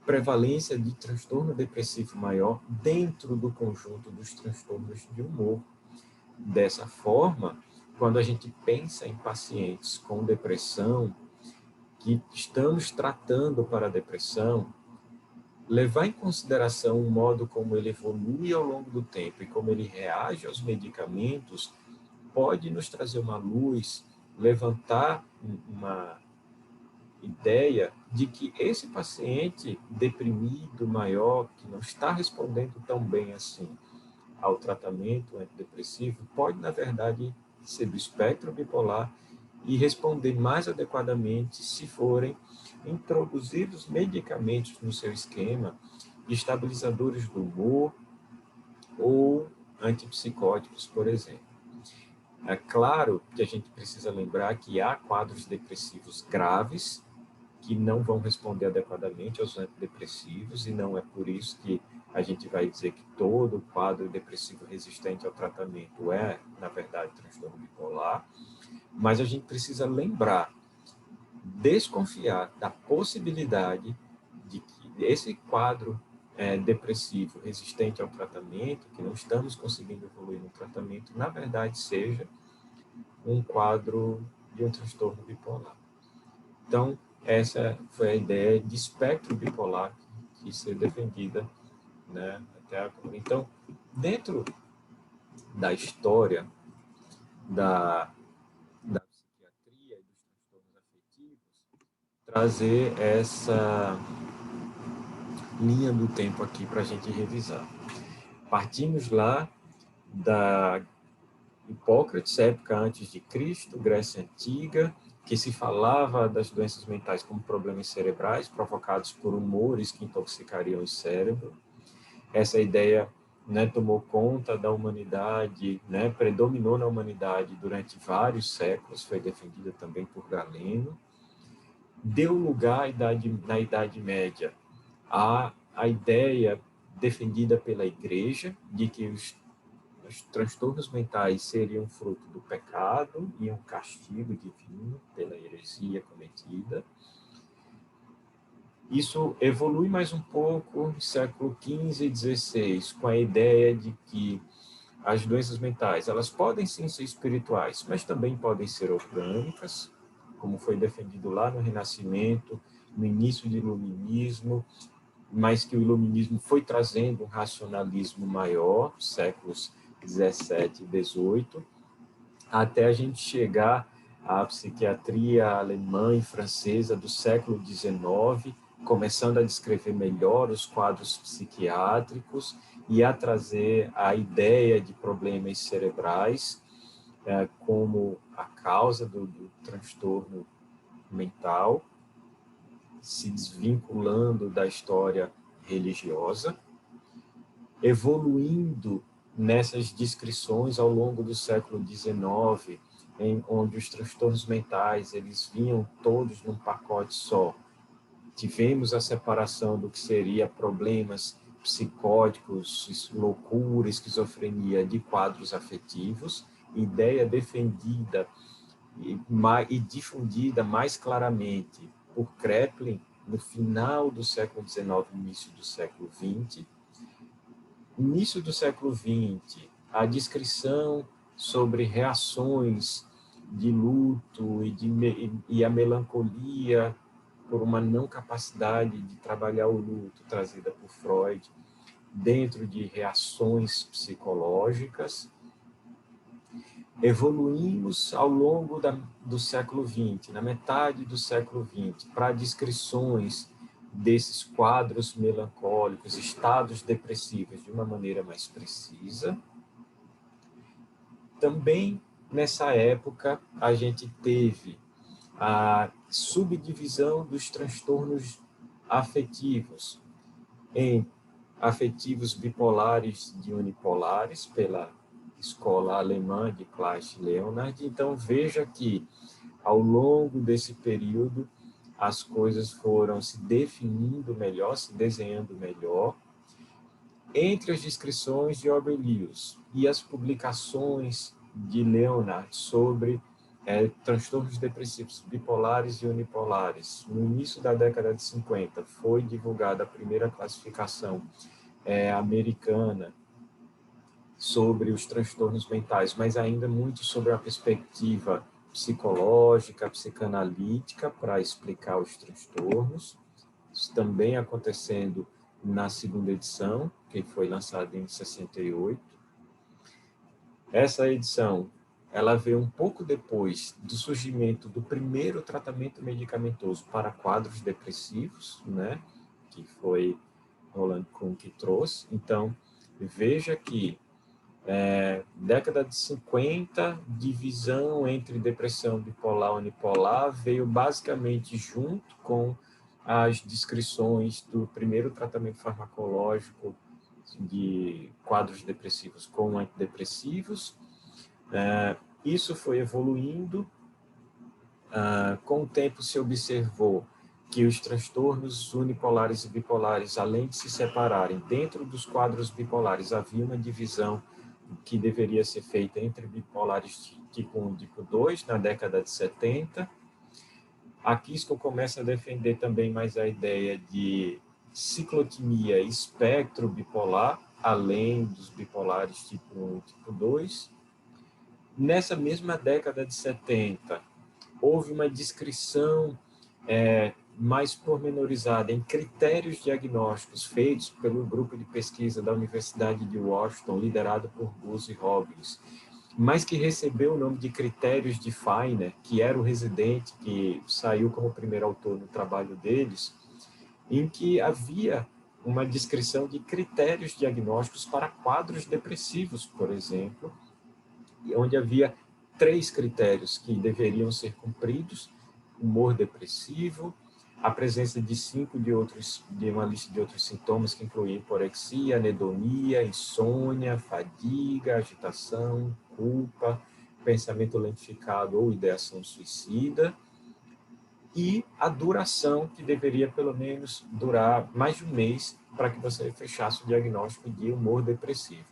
prevalência de transtorno depressivo maior dentro do conjunto dos transtornos de humor. Dessa forma, quando a gente pensa em pacientes com depressão, que estamos tratando para a depressão, levar em consideração o modo como ele evolui ao longo do tempo e como ele reage aos medicamentos pode nos trazer uma luz, levantar uma ideia de que esse paciente deprimido maior, que não está respondendo tão bem assim ao tratamento antidepressivo, pode, na verdade, ser do espectro bipolar e responder mais adequadamente se forem introduzidos medicamentos no seu esquema, estabilizadores do humor ou antipsicóticos, por exemplo. É claro que a gente precisa lembrar que há quadros depressivos graves que não vão responder adequadamente aos antidepressivos, e não é por isso que a gente vai dizer que todo quadro depressivo resistente ao tratamento é, na verdade, transtorno bipolar, mas a gente precisa lembrar, desconfiar da possibilidade de que esse quadro depressivo resistente ao tratamento, que não estamos conseguindo evoluir no tratamento, na verdade seja um quadro de um transtorno bipolar. Então, essa foi a ideia de espectro bipolar que ser defendida, né, até agora. Então, dentro da história da psiquiatria e dos transtornos afetivos, trazer essa linha do tempo aqui para a gente revisar. Partimos lá da Hipócrates, época antes de Cristo, Grécia Antiga, que se falava das doenças mentais como problemas cerebrais provocados por humores que intoxicariam o cérebro. Essa ideia, né, tomou conta da humanidade, né, predominou na humanidade durante vários séculos, foi defendida também por Galeno. Deu lugar na Idade Média a ideia defendida pela Igreja de que os transtornos mentais seriam fruto do pecado e um castigo divino pela heresia cometida. Isso evolui mais um pouco no século XV e XVI, com a ideia de que as doenças mentais, elas podem sim ser espirituais, mas também podem ser orgânicas, como foi defendido lá no Renascimento, no início do Iluminismo, mas que o Iluminismo foi trazendo um racionalismo maior, séculos 17 e 18, até a gente chegar à psiquiatria alemã e francesa do século 19, começando a descrever melhor os quadros psiquiátricos e a trazer a ideia de problemas cerebrais como a causa do transtorno mental, se desvinculando da história religiosa, evoluindo nessas descrições ao longo do século XIX, onde os transtornos mentais eles vinham todos num pacote só. Tivemos a separação do que seria problemas psicóticos, loucura, esquizofrenia, de quadros afetivos, ideia defendida e difundida mais claramente por Kraepelin no final do século XIX, início do século XX. Início do século XX, a descrição sobre reações de luto e a melancolia por uma não capacidade de trabalhar o luto trazida por Freud dentro de reações psicológicas. Evoluímos ao longo do século XX, na metade do século XX, para descrições desses quadros melancólicos, estados depressivos de uma maneira mais precisa. Também nessa época a gente teve a subdivisão dos transtornos afetivos em afetivos bipolares e unipolares pela escola alemã de Klaus Leonhard. Então veja que ao longo desse período as coisas foram se definindo melhor, se desenhando melhor. Entre as descrições de Aurelius e as publicações de Leonhard sobre transtornos depressivos bipolares e unipolares, no início da década de 50, foi divulgada a primeira classificação americana sobre os transtornos mentais, mas ainda muito sobre a perspectiva psicológica, psicanalítica, para explicar os transtornos. Isso também acontecendo na segunda edição, que foi lançada em 68. Essa edição, ela veio um pouco depois do surgimento do primeiro tratamento medicamentoso para quadros depressivos, né, que foi Roland Kuhn que trouxe. Então, veja que década de 50, divisão entre depressão bipolar e unipolar veio basicamente junto com as descrições do primeiro tratamento farmacológico de quadros depressivos com antidepressivos. Isso foi evoluindo. Com o tempo se observou que os transtornos unipolares e bipolares, além de se separarem, dentro dos quadros bipolares havia uma divisão que deveria ser feita entre bipolares tipo 1 e tipo 2, na década de 70. A Kiskon começa a defender também mais a ideia de ciclotimia e espectro bipolar, além dos bipolares tipo 1 e tipo 2. Nessa mesma década de 70, houve uma descrição mais pormenorizada em critérios diagnósticos feitos pelo grupo de pesquisa da Universidade de Washington, liderado por Booz e Robbins, mas que recebeu o nome de critérios de Feiner, que era o residente que saiu como primeiro autor no trabalho deles, em que havia uma descrição de critérios diagnósticos para quadros depressivos, por exemplo, onde havia 3 critérios que deveriam ser cumpridos: humor depressivo, a presença de 5 de uma lista de outros sintomas que incluíam hiporexia, anedonia, insônia, fadiga, agitação, culpa, pensamento lentificado ou ideação suicida, e a duração, que deveria pelo menos durar mais de um mês para que você fechasse o diagnóstico de humor depressivo.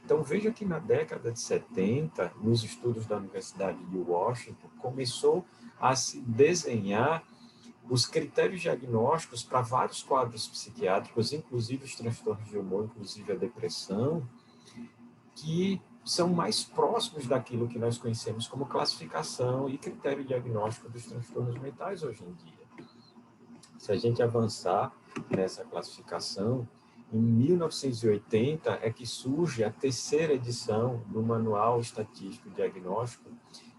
Então, veja que na década de 70, nos estudos da Universidade de Washington, começou a se desenhar os critérios diagnósticos para vários quadros psiquiátricos, inclusive os transtornos de humor, inclusive a depressão, que são mais próximos daquilo que nós conhecemos como classificação e critério diagnóstico dos transtornos mentais hoje em dia. Se a gente avançar nessa classificação, em 1980 é que surge a terceira edição do Manual Estatístico Diagnóstico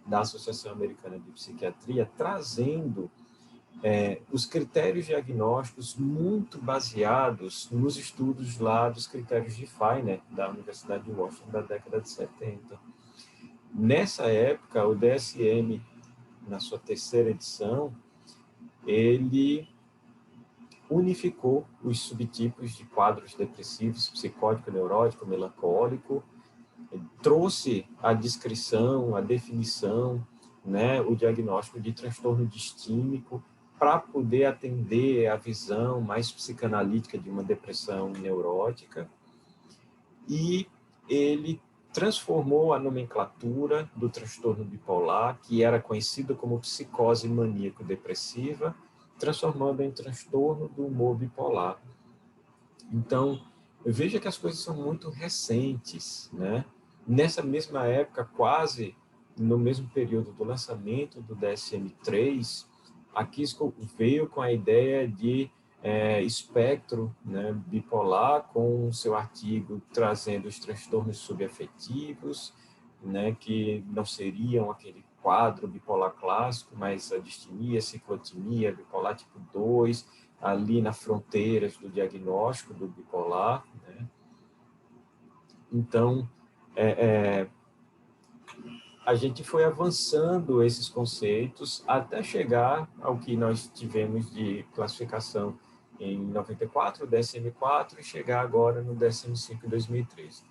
da Associação Americana de Psiquiatria, trazendo os critérios diagnósticos muito baseados nos estudos lá dos critérios de Feiner, da Universidade de Washington, da década de 70. Nessa época, o DSM, na sua terceira edição, ele unificou os subtipos de quadros depressivos, psicótico, neurótico, melancólico, trouxe a descrição, a definição, né, o diagnóstico de transtorno distímico, para poder atender a visão mais psicanalítica de uma depressão neurótica, e ele transformou a nomenclatura do transtorno bipolar, que era conhecido como psicose maníaco-depressiva, transformando em transtorno do humor bipolar. Então, veja que as coisas são muito recentes, né? Nessa mesma época, quase no mesmo período do lançamento do DSM-3, a Kiskon veio com a ideia de espectro, né, bipolar, com seu artigo trazendo os transtornos subafetivos, né, que não seriam aquele quadro bipolar clássico, mas a distimia, ciclotimia, bipolar tipo 2, ali nas fronteiras do diagnóstico do bipolar, né? Então, a gente foi avançando esses conceitos até chegar ao que nós tivemos de classificação em 94, DSM-4, e chegar agora no DSM-5 em 2013.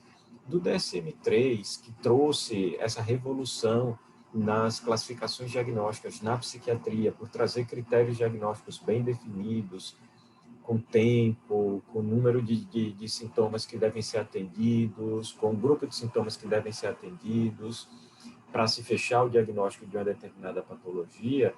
Do DSM-3, que trouxe essa revolução nas classificações diagnósticas na psiquiatria, por trazer critérios diagnósticos bem definidos, com tempo, com número de sintomas que devem ser atendidos, com grupo de sintomas que devem ser atendidos, para se fechar o diagnóstico de uma determinada patologia.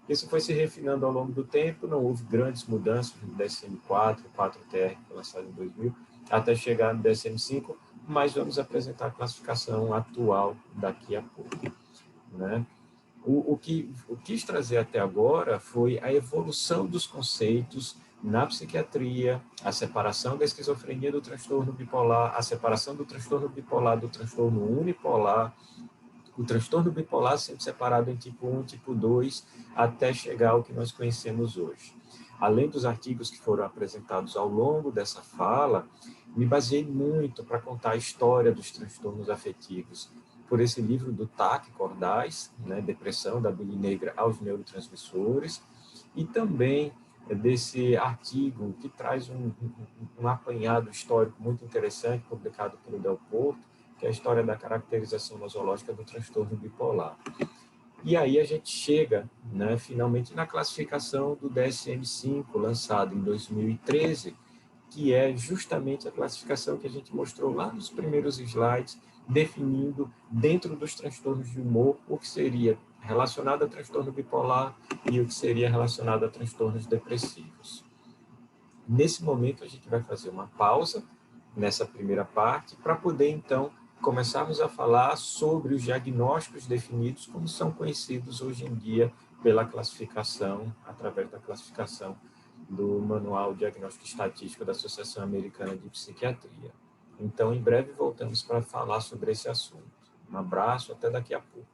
Isso foi se refinando ao longo do tempo, não houve grandes mudanças no DSM-4, 4TR, que foi lançado em 2000, até chegar no DSM-5, mas vamos apresentar a classificação atual daqui a pouco, né? O que eu quis trazer até agora foi a evolução dos conceitos na psiquiatria, a separação da esquizofrenia do transtorno bipolar, a separação do transtorno bipolar do transtorno unipolar, o transtorno bipolar sendo separado em tipo 1 e tipo 2, até chegar ao que nós conhecemos hoje. Além dos artigos que foram apresentados ao longo dessa fala, me baseei muito para contar a história dos transtornos afetivos, por esse livro do TAC Cordais, né, Depressão, da Bile Negra aos Neurotransmissores, e também desse artigo que traz um apanhado histórico muito interessante, publicado pelo Del Porto, que é a história da caracterização nosológica do transtorno bipolar. E aí a gente chega, né, finalmente, na classificação do DSM-5, lançado em 2013, que é justamente a classificação que a gente mostrou lá nos primeiros slides, definindo dentro dos transtornos de humor o que seria relacionado a transtorno bipolar e o que seria relacionado a transtornos depressivos. Nesse momento, a gente vai fazer uma pausa nessa primeira parte para poder, então, começarmos a falar sobre os diagnósticos definidos como são conhecidos hoje em dia pela classificação, através da classificação do Manual Diagnóstico Estatístico da Associação Americana de Psiquiatria. Então, em breve, voltamos para falar sobre esse assunto. Um abraço, até daqui a pouco.